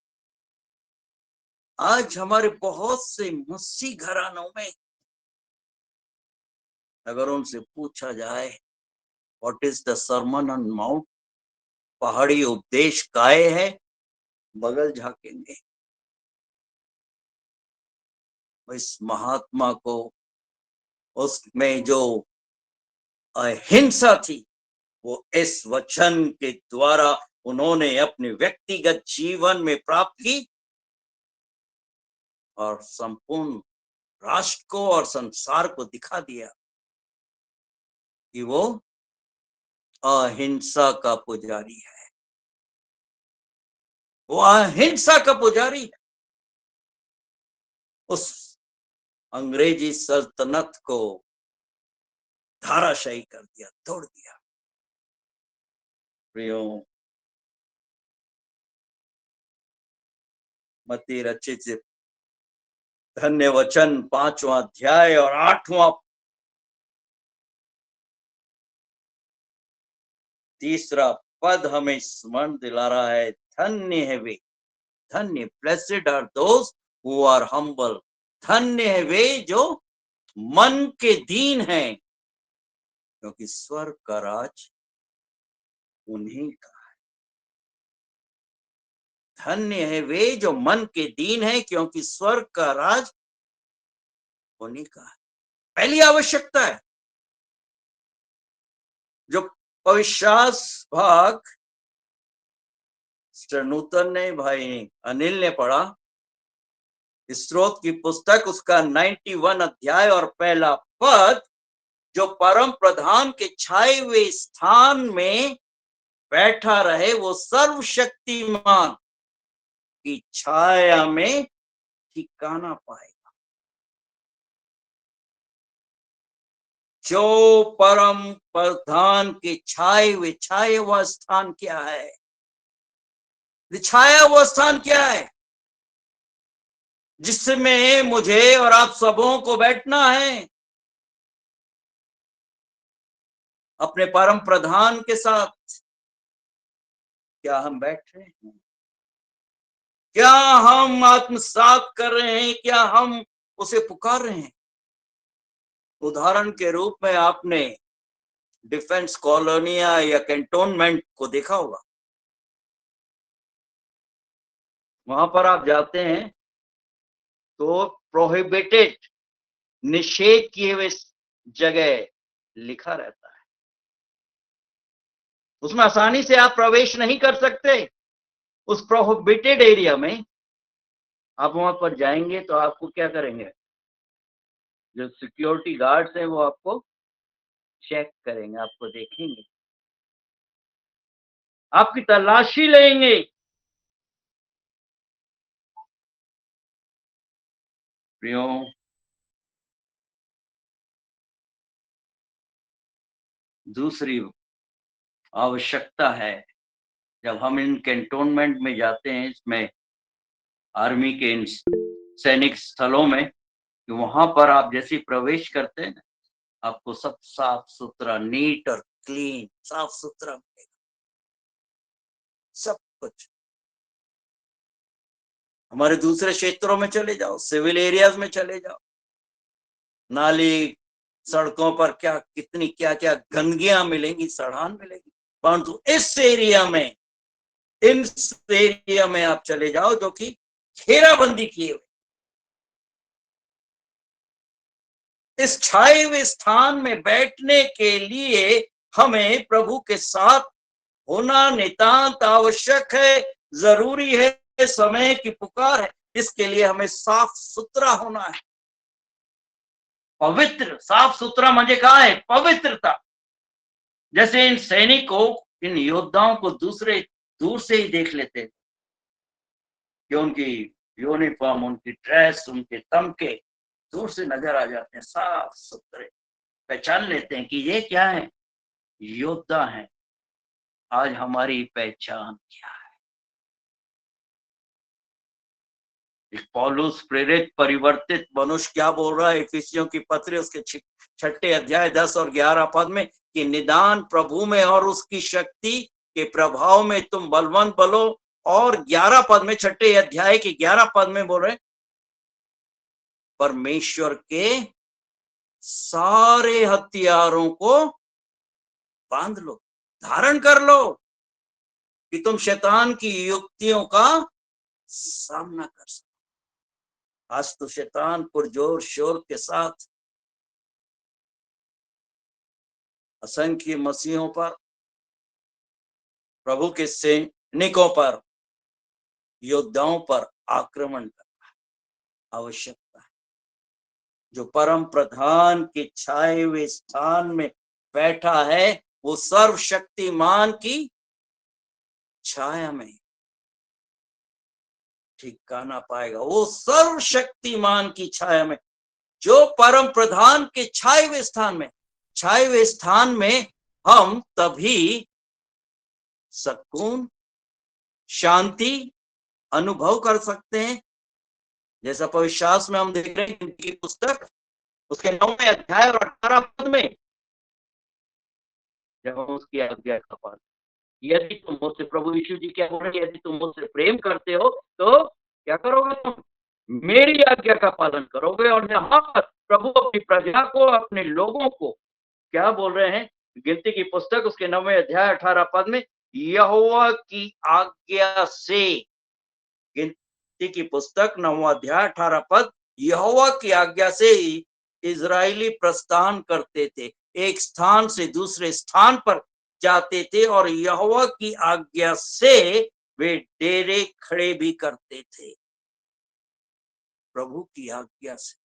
I: आज हमारे बहुत से मसीह घरानों में अगर उनसे पूछा जाए what is the sermon on mount, पहाड़ी उपदेश काय है, बगल झाकेंगे। इस महात्मा को, उसमें जो अहिंसा थी, वो इस वचन के द्वारा उन्होंने अपने व्यक्तिगत जीवन में प्राप्त की और संपूर्ण राष्ट्र को और संसार को दिखा दिया कि वो अहिंसा का पुजारी है, वो अहिंसा का पुजारी है। उस अंग्रेजी सल्तनत को धाराशाही कर दिया, तोड़ दिया। प्रियो, मत्ती रचित धन्य वचन 5वां अध्याय और 8वां 3 पद हमें स्मरण दिला रहा है। धन्य है वे, धन्य, blessed are those who are humble, धन्य है वे जो मन के दीन हैं, क्योंकि स्वर्ग का राज उन्हीं का है। धन्य है वे जो मन के दीन हैं, क्योंकि स्वर्ग का राज उन्हीं का है। पहली आवश्यकता है जो पविश्वास भाग मिस्टर नूतन ने, भाई अनिल ने पढ़ा, स्रोत की पुस्तक उसका 91 अध्याय और पहला पद, जो परम प्रधान के छाए हुए स्थान में बैठा रहे वो सर्वशक्तिमान की छाया में ठिकाना पाएगा। जो परम प्रधान के छाए हुआ स्थान क्या है? छाया हुआ स्थान क्या है? जिसमें मुझे और आप सबों को बैठना है अपने परम प्रधान के साथ। क्या हम बैठ रहे हैं? क्या हम आत्मसात कर रहे हैं? क्या हम उसे पुकार रहे हैं? उदाहरण के रूप में आपने डिफेंस कॉलोनिया या कैंटोनमेंट को देखा होगा। वहां पर आप जाते हैं तो प्रोहिबिटेड, निषेध किए हुए जगह लिखा रहता है, उसमें आसानी से आप प्रवेश नहीं कर सकते। उस प्रोहिबिटेड एरिया में आप वहां पर जाएंगे तो आपको क्या करेंगे? जो सिक्योरिटी गार्ड्स हैं वो आपको चेक करेंगे, आपको देखेंगे, आपकी तलाशी लेंगे। प्रियो, दूसरी आवश्यकता है जब हम इन कैंटोनमेंट में जाते हैं, इसमें आर्मी के इन सैनिक स्थलों में, वहां पर आप जैसे प्रवेश करते हैं आपको सब साफ सुथरा, नीट और क्लीन, साफ सुथरा मिलेगा सब कुछ। हमारे दूसरे क्षेत्रों में चले जाओ, सिविल एरियाज में चले जाओ, नाली सड़कों पर क्या कितनी क्या क्या गंदगियां मिलेंगी, सड़ान मिलेगी। परंतु इस एरिया में आप चले जाओ जो कि घेराबंदी किए हुए, इस छाए हुए स्थान में बैठने के लिए हमें प्रभु के साथ होना नितांत आवश्यक है, जरूरी है, समय की पुकार है। इसके लिए हमें साफ सुथरा होना है, पवित्र। साफ सुथरा म्हणजे काय? पवित्रता। जैसे इन सैनिकों, इन योद्धाओं को दूर से ही देख लेते कि उनकी यूनिफॉर्म, उनकी ड्रेस, उनके तमके दूर से नजर आ जाते हैं, साफ सुथरे, पहचान लेते हैं कि ये क्या है? योद्धा है। आज हमारी पहचान क्या है? पौलुस प्रेरित परिवर्तित मनुष्य क्या बोल रहा है इफिसियों की पत्री उसके 6 अध्याय 10 और 11 पद में, कि निदान प्रभु में और उसकी शक्ति के प्रभाव में तुम बलवंत बनो। और 11 पद में, 6 अध्याय के 11 पद में बोल रहे, परमेश्वर के सारे हथियारों को बांध लो, धारण कर लो, कि तुम शैतान की युक्तियों का सामना कर सको। आज तो शैतान पुरजोर शोर के साथ असंख्य मसीहों पर, प्रभु के सैनिकों पर, योद्धाओं पर आक्रमण करना आवश्यकता है। जो परम प्रधान के छाए हुए स्थान में बैठा है वो सर्वशक्तिमान की छाया में ठिकाना पाएगा। वो सर्वशक्तिमान की छाया में, जो परम प्रधान के छाए हुए स्थान में हम तभी सुकून, शांति अनुभव कर सकते हैं। जैसा पवित्र शास्त्र में हम देख रहे हैं गिनती की पुस्तक उसके 9वें अध्याय और 18 पद में, जब हम उसकी आज्ञा का पालन, यदि तुम मुझसे, प्रभु यीशु जी क्या बोल रहे हैं, यदि तुम मुझसे प्रेम करते हो तो क्या करोगे, तुम मेरी आज्ञा का पालन करोगे। और यहाँ पर प्रभु अपनी प्रजा को, अपने लोगों को क्या बोल रहे हैं, गिनती की पुस्तक उसके 9वें अध्याय 18 पद में, यहोवा की आज्ञा से, गिनती की पुस्तक 9वां अध्याय 18 पद, यहोवा की आज्ञा से इजरायली प्रस्थान करते थे, एक स्थान से दूसरे स्थान पर जाते थे और यहोवा की आज्ञा से वे डेरे खड़े भी करते थे। प्रभु की आज्ञा से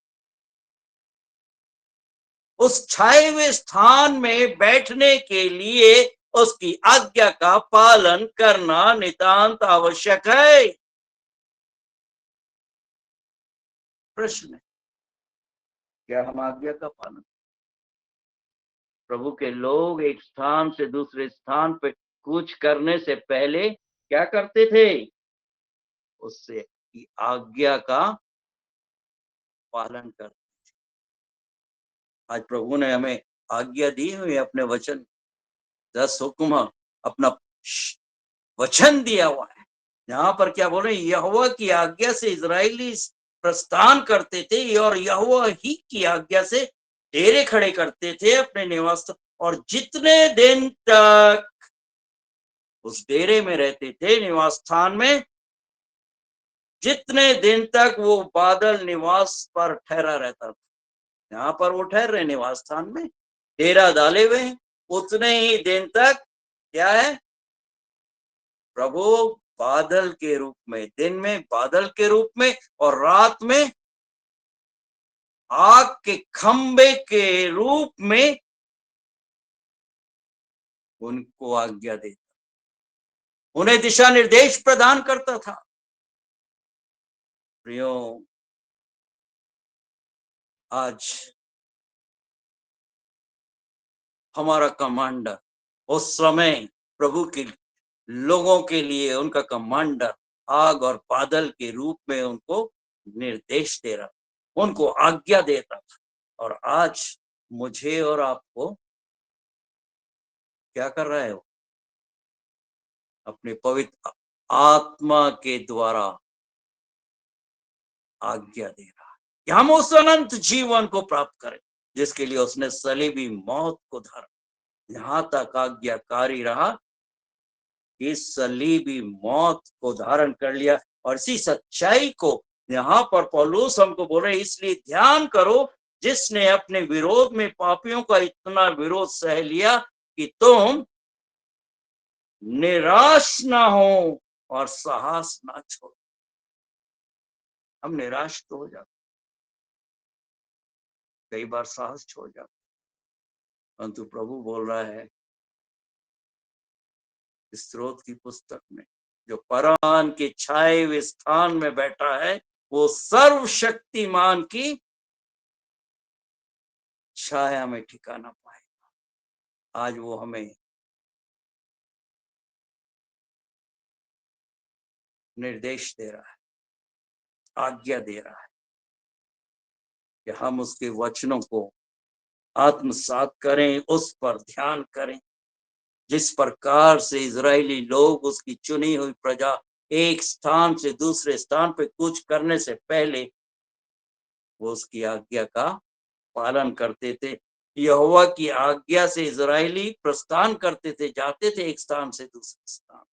I: उस छाए हुए स्थान में बैठने के लिए उसकी आज्ञा का पालन करना नितांत आवश्यक है। प्रश्न है, क्या हम आज्ञा का पालन? प्रभु के लोग एक स्थान से दूसरे स्थान पे कूच करने से पहले क्या करते थे? उससे की आज्ञा का पालन करते। आज प्रभु ने हमें आज्ञा दी हुई, अपने वचन 10 हुक्म अपना वचन दिया हुआ है। यहाँ पर क्या बोल रहे हैं, यहोवा की आज्ञा से इजरायली प्रस्थान करते थे और यहोवा ही की आज्ञा से डेरे खड़े करते थे अपने निवास, और जितने दिन तक उस डेरे में रहते थे, निवास स्थान में, जितने दिन तक वो बादल निवास पर ठहरा रहता था, यहाँ पर वो ठहर रहे निवास स्थान में, डेरा डाले हुए हैं, उतने ही दिन तक क्या है, प्रभु बादल के रूप में, दिन में बादल के रूप में और रात में आग के खंबे के रूप में उनको आज्ञा देता, उन्हें दिशा निर्देश प्रदान करता था। प्रियो, आज हमारा कमांडर उस समय प्रभु के लोगों के लिए, उनका कमांडर आग और बादल के रूप में उनको निर्देश दे रहा, उनको आज्ञा देता था। और आज मुझे और आपको क्या कर रहा है, वो अपने पवित्र आत्मा के द्वारा आज्ञा दे रहा है कि हम उस अनंत जीवन को प्राप्त करें जिसके लिए उसने सलीबी मौत को धरा। यहां तक आज्ञाकारी रहा कि सलीबी मौत को धारण कर लिया। और इसी सच्चाई को यहाँ पर पौलुस हमको बोल रहे, इसलिए ध्यान करो जिसने अपने विरोध में पापियों का इतना विरोध सह लिया कि तुम निराश ना हो और साहस ना छोड़ो। हम निराश तो हो जाते, कई बार साहस छोड़ जाते, परंतु प्रभु बोल रहा है स्रोत की पुस्तक में, जो परमान के छाए हुए स्थान में बैठा है वो सर्वशक्तिमान की छाया में ठिकाना पाएगा। आज वो हमें निर्देश दे रहा है, आज्ञा दे रहा है कि हम उसके वचनों को आत्मसात करें, उस पर ध्यान करें। जिस प्रकार से इजरायली लोग, उसकी चुनी हुई प्रजा, एक स्थान से दूसरे स्थान पे कूच करने से पहले वो उसकी आज्ञा का पालन करते थे। यहोवा की आज्ञा से इजरायली प्रस्थान करते थे, जाते थे एक स्थान से दूसरे स्थान,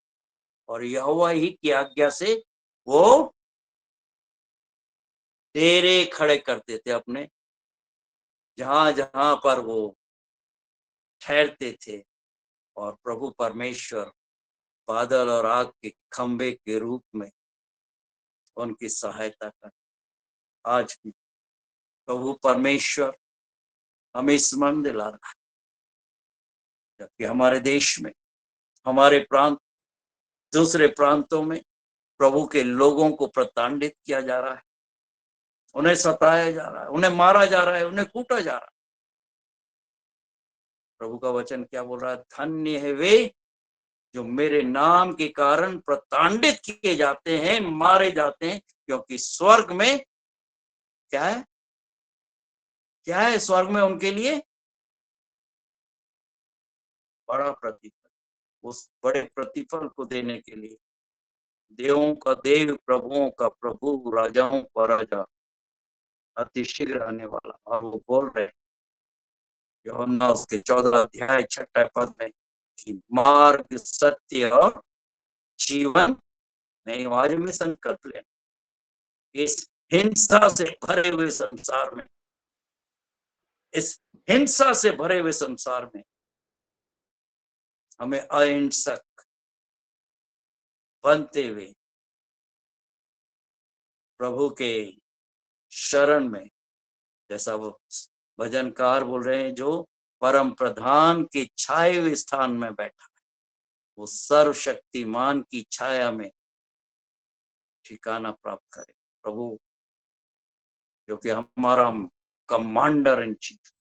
I: और यहोवा ही की आज्ञा से वो डेरे खड़े करते थे अपने, जहां जहां पर वो ठहरते थे। और प्रभु परमेश्वर बादल और आग के खंबे के रूप में उनकी सहायता कर। आज भी प्रभु परमेश्वर हमें स्मरण दिला रहा है, जबकि हमारे देश में, हमारे प्रांत, दूसरे प्रांतों में प्रभु के लोगों को प्रताड़ित किया जा रहा है, उन्हें सताया जा रहा है, उन्हें मारा जा रहा है, उन्हें कूटा जा रहा है। प्रभु का वचन क्या बोल रहा है, धन्य है वे जो मेरे नाम के कारण प्रताड़ित किए जाते हैं, मारे जाते हैं, क्योंकि स्वर्ग में क्या है? क्या है स्वर्ग में उनके लिए? बड़ा प्रतिफल। उस बड़े प्रतिफल को देने के लिए देवों का देव, प्रभुओं का प्रभु, राजाओं का राजा अति शीघ्र आने वाला। और वो बोल रहे यूहन्ना उसके 14 अध्याय 6 पद में कि मार्ग, सत्य और जीवन नई आवाज में संकल्प लें। इस हिंसा से भरे हुए संसार में, इस हिंसा से भरे हुए संसार में हमें अहिंसक बनते हुए प्रभु के शरण में, जैसा वो भजनकार बोल रहे हैं, जो परम प्रधान के छाए हुए स्थान में बैठा है, वो सर्वशक्तिमान की छाया में ठिकाना प्राप्त करे। प्रभु जो कि हमारा कमांडर इन चीज,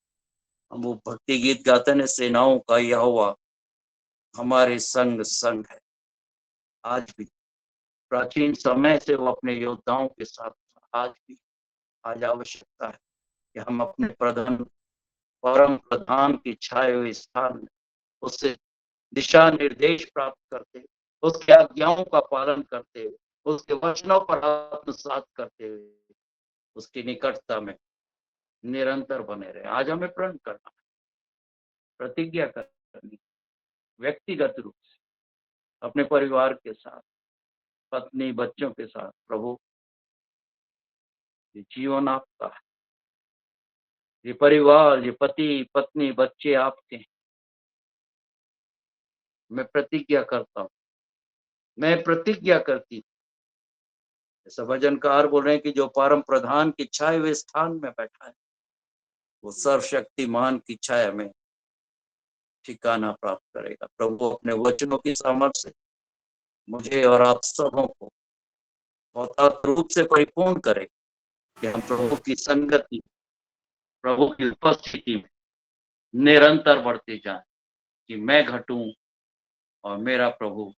I: हम वो भक्ति गीत गाते हैं, सेनाओं का यहोवा हमारे संग संग है। आज भी प्राचीन समय से वो अपने योद्धाओं के साथ, आज भी आज आवश्यकता है कि हम अपने परम प्रधान की छाए हुए स्थान में उससे दिशा निर्देश प्राप्त करते, उसके आज्ञाओं का पालन करते हुए, उसके वचनों पर आत्मसात करते हुए उसकी निकटता में निरंतर बने रहे। आज हमें प्रण करना है, प्रतिज्ञा करनी, व्यक्तिगत रूप से अपने परिवार के साथ, पत्नी बच्चों के साथ, प्रभु ये जीवन आपका है, ये परिवार, ये पति पत्नी बच्चे आपके हैं। मैं प्रतिज्ञा करता हूँ, मैं प्रतिज्ञा करती हूँ, जैसा भजनकार बोल रहे हैं कि जो परम प्रधान की छाए हुए स्थान में बैठा है, वो सर्वशक्तिमान की छाया में ठिकाना प्राप्त करेगा। प्रभु अपने वचनों की सामर्थ्य से मुझे और आप सबों को बहुत रूप से परिपूर्ण करे कि हम प्रभु की संगति, प्रभु की उपस्थिति में निरंतर बढ़ते जाएं, कि मैं घटूं और मेरा प्रभु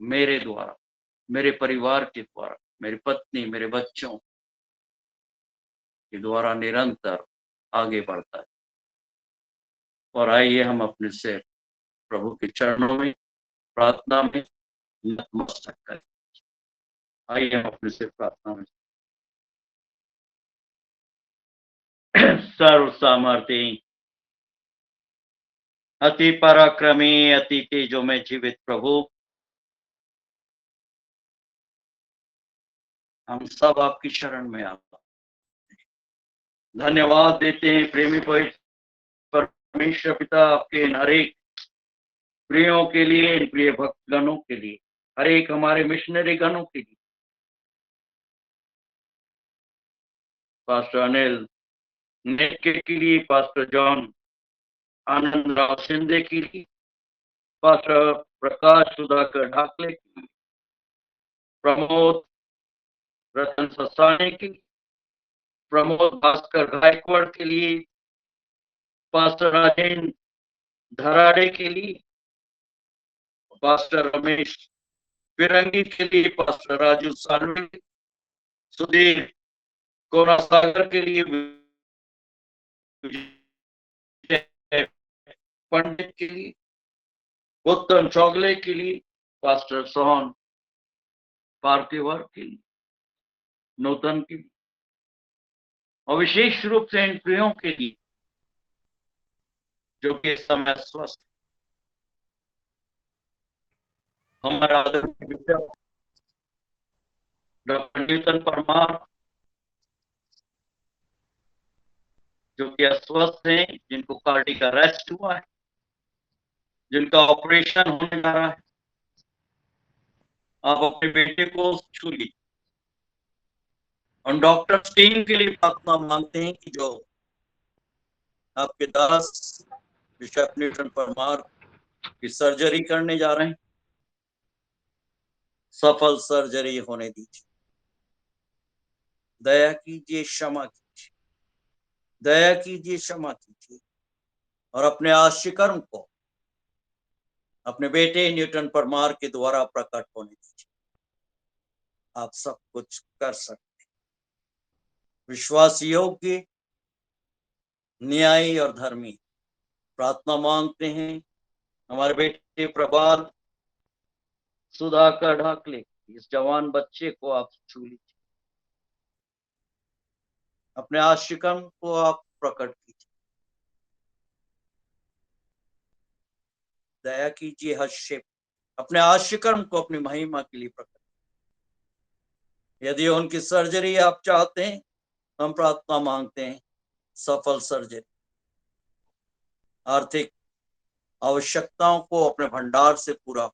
I: मेरे द्वारा, मेरे परिवार के द्वारा, मेरी पत्नी, मेरे बच्चों के द्वारा निरंतर आगे बढ़ता है। और आइए हम अपने से प्रभु के चरणों में प्रार्थना में नतमस्तक करें। आइए हम अपने से प्रार्थना में। सर्व सामर्थ्य, अति पराक्रमी, अति तेजो में जीवित प्रभु, हम सब आपकी शरण में आता धन्यवाद देते हैं। प्रेमी परमेश्वर पिता, आपके हर एक प्रियों के लिए, प्रिय भक्त गणों के लिए, हर एक हमारे मिशनरी गणों के लिए, पास्टर अनिल नेके के लिए, पास्टर जॉन आनंद राव शिंदे के लिए, पास्टर प्रकाश सुधाकर ढाकले के लिए, प्रमोद रतन ससाने के लिए, प्रमोद भास्कर गायकवाड़ के लिए, पास्टर राजेंद्र धराड़े के लिए, पास्टर रमेश फिरंगी के लिए, पास्टर राजू सालवे, सुधीर कोना सागर के लिए, पंडित के लिए, उत्तम चौगले के लिए, पास्टर सोहन पार्थिवर के लिए, नूतन के लिए, और विशेष रूप से इन प्रियों के लिए जो कि इस समय स्वस्थ, हमारा आदरणीय डॉक्टर न्यूटन परमार जो कि अस्वस्थ हैं, जिनको कार्डियक अरेस्ट हुआ है, जिनका ऑपरेशन होने जा रहा है, आप अपने बेटे को छू लीजिए। हम डॉक्टर्स टीम के लिए प्रार्थना मांगते हैं कि जो आपके दास बिशप न्यूटन परमार की सर्जरी करने जा रहे हैं, सफल सर्जरी होने दीजिए। दया कीजिए, क्षमा कीजिए, दया कीजिए, क्षमा कीजिए, और अपने आशिकर्म को अपने बेटे न्यूटन परमार के द्वारा प्रकट होने दीजिए। आप सब कुछ कर सकते हैं। विश्वास योग्य, न्यायी और धर्मी प्रार्थना मांगते हैं। हमारे बेटे प्रभात सुधाकर ढाकले, इस जवान बच्चे को आप छू लीजिए। अपने आशिकन को आप प्रकट कीजिए। दया कीजिए हर्षेप, अपने आशिकन को अपनी महिमा के लिए प्रकट। यदि उनकी सर्जरी आप चाहते हैं, हम प्रार्थना मांगते हैं सफल सर्जरी। आर्थिक आवश्यकताओं को अपने भंडार से पूरा।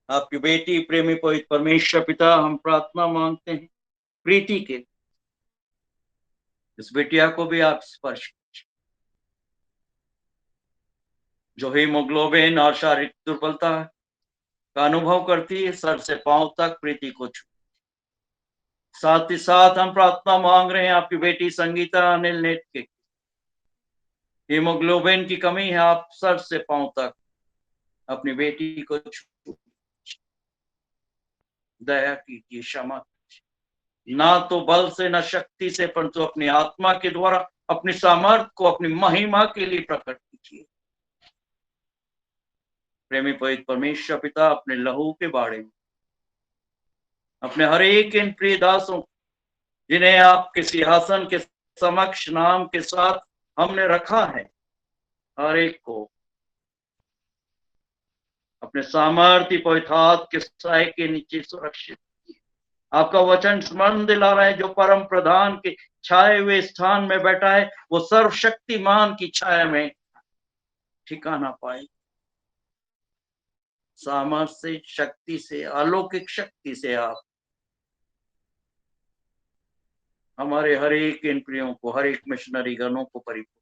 I: आपकी बेटी प्रेमी पवित्र परमेश्वर पिता, हम प्रार्थना मांगते हैं प्रीति के, इस बेटिया को भी आप स्पर्श कीजिए। जो हीमोग्लोबिन और शारीरिक दुर्बलता का अनुभव करती है, सर से पांव तक प्रीति को छू। साथ ही साथ हम प्रार्थना मांग रहे हैं आपकी बेटी संगीता अनिल नेट के, हीमोग्लोबिन की कमी है, आप सर से पांव तक अपनी बेटी को छू। दया कीजिए, क्षमा कीजिए। ना तो बल से, न शक्ति से, परंतु अपनी आत्मा के द्वारा अपनी सामर्थ को अपनी महिमा के लिए प्रकट कीजिए। प्रेमी पवित्र परमेश्वर पिता, अपने लहू के बारे में अपने हर एक इन प्रिय दासों जिन्हें आपके सिंहासन के समक्ष नाम के साथ हमने रखा है, हर एक को अपने सामर्थ्य पवित्र हाथ के साए के नीचे सुरक्षित। आपका वचन स्मरण दिला रहा है, जो परम प्रधान के छाए हुए स्थान में बैठा है, वो सर्वशक्तिमान की छाया में ठिकाना पाए। सामर्थ्य से, शक्ति से, अलौकिक शक्ति से आप हमारे हर एक इन प्रियों को, हर एक मिशनरी गणों को परिपूर्ण,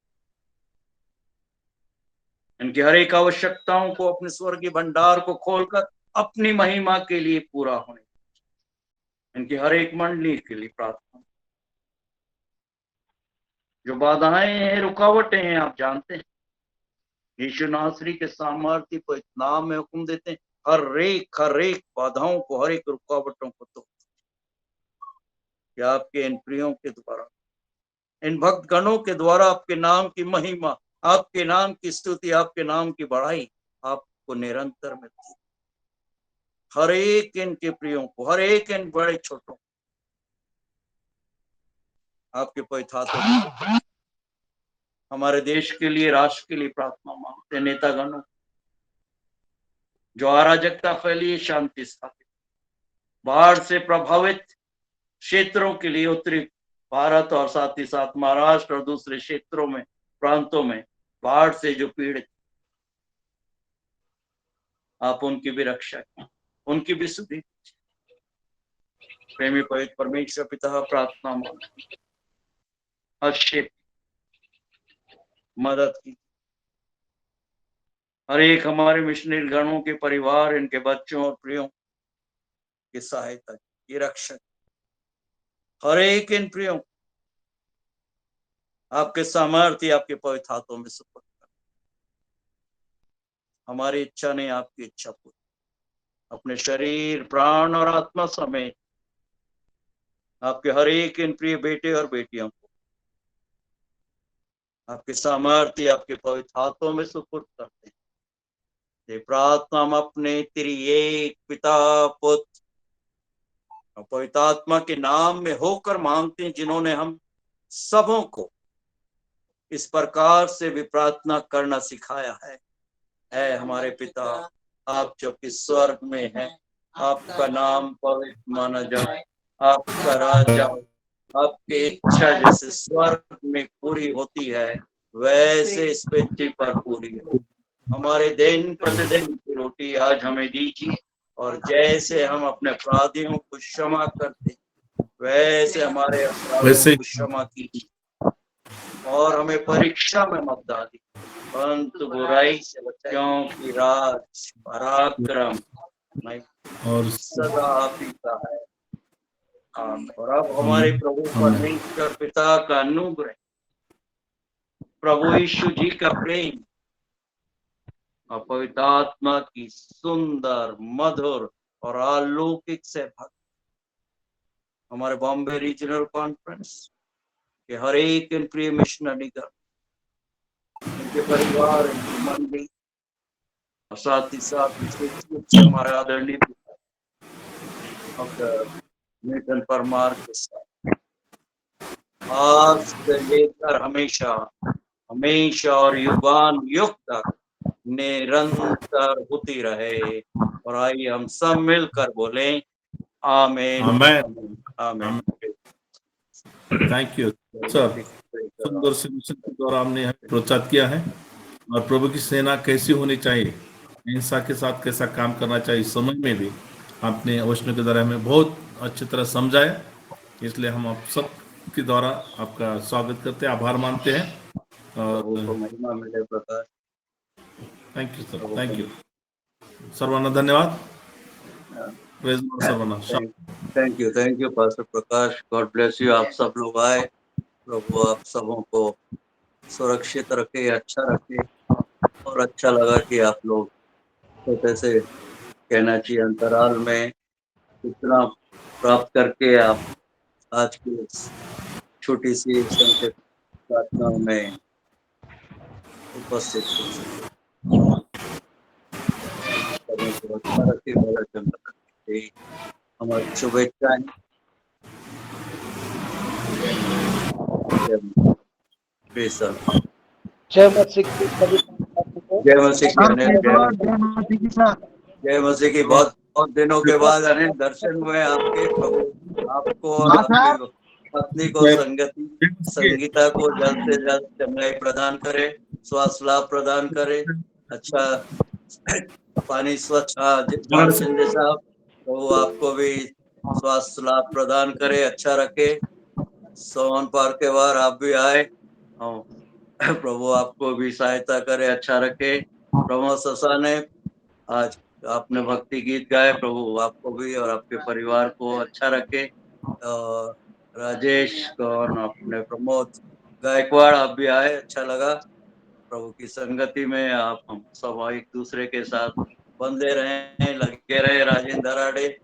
I: इनकी हर एक आवश्यकताओं को अपने स्वर्गीय भंडार को खोलकर अपनी महिमा के लिए पूरा होने, इनकी हर एक मंडली के लिए प्रार्थना। जो बाधाएं हैं, रुकावटें हैं, आप जानते हैं। यीशु नासरी के सामर्थ्य को नाम में हुक्म देते हैं, हर एक बाधाओं को, हर एक रुकावटों को तो क्या आपके इन प्रियों के द्वारा, इन भक्त गणों के द्वारा आपके नाम की महिमा, आपके नाम की स्तुति, आपके नाम की बढ़ाई आपको निरंतर मिलती। हर एक इनके प्रियों को, हर एक इन बड़े छोटों आपके पवित्र हाथों, हमारे देश के लिए, राष्ट्र के लिए प्रार्थना मांगते। नेतागणों जो अराजकता फैली, शांति स्थापित, बाढ़ से प्रभावित क्षेत्रों के लिए, उत्तरी भारत और साथ ही साथ महाराष्ट्र और दूसरे क्षेत्रों में, प्रांतों में बाढ़ से जो पीड़ित, आप उनकी भी रक्षा करें, उनकी भी सुधि। प्रेमी पवित्र परमेश्वर पिता, प्रार्थना मांगते, हर्षित मदद की। हर एक हमारे मिशनरी गणों के परिवार, इनके बच्चों और प्रियों की सहायता की, रक्षा। हर एक इन प्रियों आपके सामर्थ्य, आपके पवित्र हाथों में सुपुर्द कर। हमारी इच्छा नहीं, आपकी इच्छा पूरी। अपने शरीर, प्राण और आत्मा समेत आपके हर एक इन प्रिय बेटे और बेटियों को आपके सामर्थ्य, आपके पवित्र हाथों में सुपुर्द करते हैं। ये प्रार्थना हम अपने त्रिएक पिता, पुत्र और पवित्र आत्मा के नाम में होकर मांगते हैं, जिन्होंने हम सबों को इस प्रकार से भी प्रार्थना करना सिखाया है। ऐ हमारे पिता, आप जो कि स्वर्ग में हैं, आपका नाम पवित्र माना जाए, आपका राज्य, आपकी इच्छा जैसे स्वर्ग में पूरी होती है, वैसे इस पृथ्वी पर पूरी हो। हमारे दिन प्रतिदिन की रोटी आज हमें दीजिए, और जैसे हम अपने अपराधियों को क्षमा करते, वैसे हमारे अपराधों को क्षमा कीजिए, और हमें परीक्षा में मत डालिए, परंतु बुराई से बचाइए, क्योंकि राज, पराक्रम और सदा आप ही का है। और अब हमारे प्रभु परमेश्वर पिता का अनुग्रह, प्रभु यीशु जी का प्रेम और पवित्र आत्मा की सुंदर, मधुर और अलौकिक सेवा हमारे बॉम्बे रीजनल कॉन्फ्रेंस के हर एक प्रिय मिशनरी का, इनके परिवार, इनकी मंडली और साथ ही साथ विशेष रूप से हमारे आदरणीय डॉक्टर नितिन परमार के साथ आज से लेकर हमेशा हमेशा और युगान युग तक निरंतर होती रहे। और आइए हम सब मिलकर बोले आमीन
C: आमेन।
I: आमीन।
C: थैंक यू सर, सुंदर से मिशन के द्वारा हमने हमें प्रोत्साहित किया है और प्रभु की सेना कैसी होनी चाहिए, हिंसा के साथ कैसा काम करना चाहिए, इस समय में भी आपने वचनों के द्वारा हमें बहुत अच्छी तरह समझाया। इसलिए हम आप सब के द्वारा आपका स्वागत करते हैं, आभार मानते हैं और
I: महिमा मिले प्रकाश।
C: Thank you sir, thank you Saravana, धन्यवाद। Praise Lord Saravana.
I: Thank you pastor Prakash, God bless you. आप सब लोग आए, प्रभु आप सबों को सुरक्षित रखे, अच्छा रखे। और अच्छा लगा कि आप लोग छोटे से कहना चाहिए अंतराल में इतना प्राप्त करके आप आज की छोटी सी संक्षिप्त प्रार्थना में उपस्थित हो सके। हमारी शुभेच्छाएं।
H: जय मसीह की सभी
I: जय मसीह की जय मसीह की। बहुत बहुत दिनों के बाद अनेक दर्शन हुए आपके। प्रभु आपको और आपकी पत्नी को संगीता को जल्द से जल्द चंगाई प्रदान करे, स्वास्थ्य लाभ प्रदान करे, अच्छा पानी स्वच्छ। जॉन शिंदे साहब, प्रभु आपको भी स्वास्थ्य लाभ प्रदान करे, अच्छा रखे। सोन पार्क के बाहर आप भी आए, प्रभु आपको भी सहायता करे, अच्छा रखे। प्रमोद ससा ने आज आपने भक्ति गीत गाए, प्रभु आपको भी और आपके परिवार को अच्छा रखे। राजेश और अपने प्रमोद गायकवाड़, आप भी आए, अच्छा लगा। प्रभु की संगति में आप हम सब एक दूसरे के साथ बंधे रहे, लगे रहे। राजेंद्र आड़े,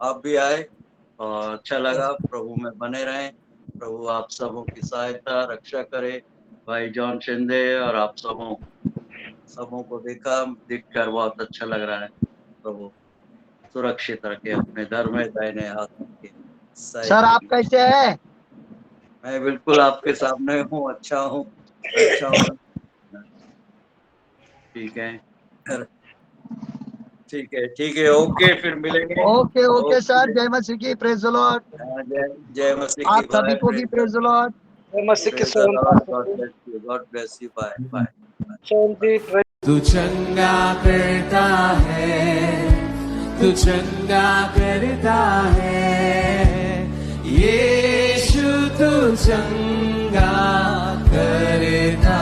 I: आप भी आए और अच्छा लगा। प्रभु में बने रहे। प्रभु आप सबों की सहायता रक्षा करे। भाई जॉन शिंदे और आप सबों को दिखकर बहुत अच्छा लग रहा है। प्रभु सुरक्षित रखे अपने दर में, दाहिने हाथ के।
H: सर आप कैसे हैं?
I: मैं बिल्कुल आपके सामने हूँ, अच्छा हूँ। ठीक है, ठीक है, ओके, फिर मिलेंगे।
H: ओके सर, जय मसीह की, प्रेज द लॉर्ड।
I: जय मसीह की।
H: आप सभी को भी प्रेज द लॉर्ड। जय मसीह की।
I: God bless you. Bye bye.
A: तू चंगा करता है, तू चंगा करता है, यीशु तू चंगा करता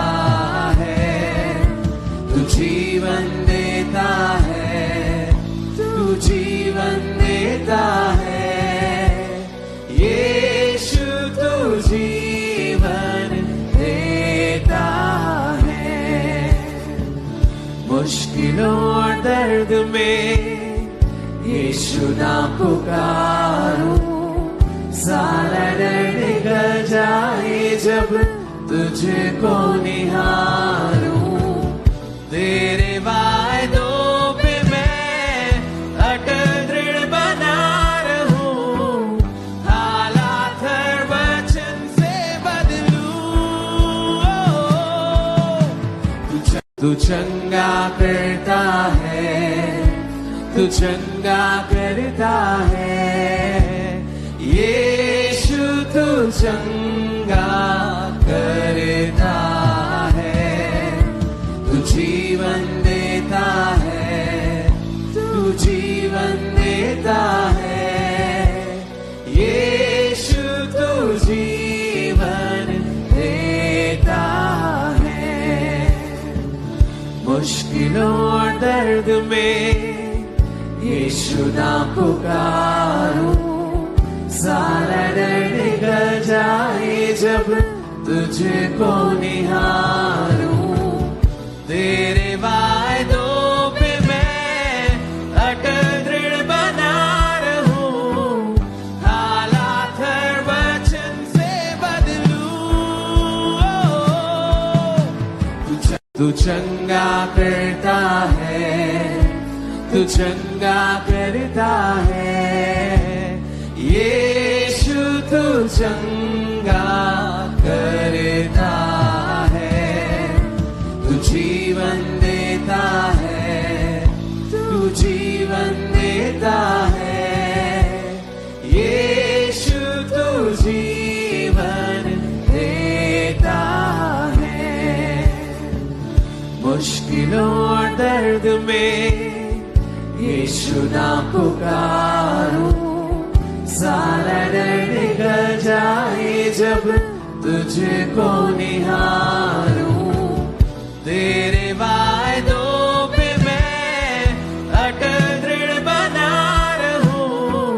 A: है। तू जीवन देता है, तू जीवन देता है, यीशु तू जीवन देता है। मुश्किलों और दर्द में यीशु नाम पुकारूं, सारा डर निकल जाए जब तुझको निहारूं। तेरे वायदों पे मैं अटल दृढ़ बना रहूं, हालात हर वचन से बदलूं। तू चंगा करता है, तू चंगा करता है, यीशु तू चंगा करता है। तू जीवन देता है, तू जीवन देता है, यीशु तू जीवन देता है। मुश्किलों और दर्द में यीशु नाम पुकारूं, सारा डर निकल जाए जब तुझको निहारूं। तेरे वायदों तू चंगा करता है, तू चंगा करता है, यीशु तू चंगा करता है, तू जीवन देता है, तू जीवन देता है, यीशु तू जीवन देता है। मुश्किलों और दर्द में यीशु नाम पुकारूं, सारा डर निकल जाए जब तुझको निहारूं, तेरे वायदों पे मैं अटल दृढ़ बना रहूं,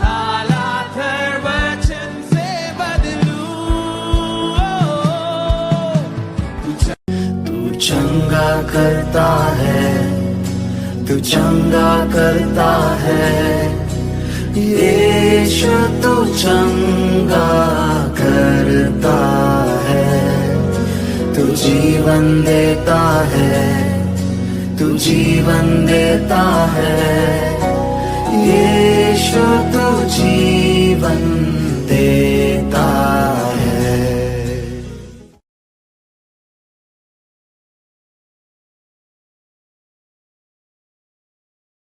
A: हालात हर वचन से बदलूं।
B: तू चंगा करता है, तू चंगा करता है, यीशु तू चंगा करता है, तू जीवन देता है, तू जीवन देता है, यीशु तू जीवन दे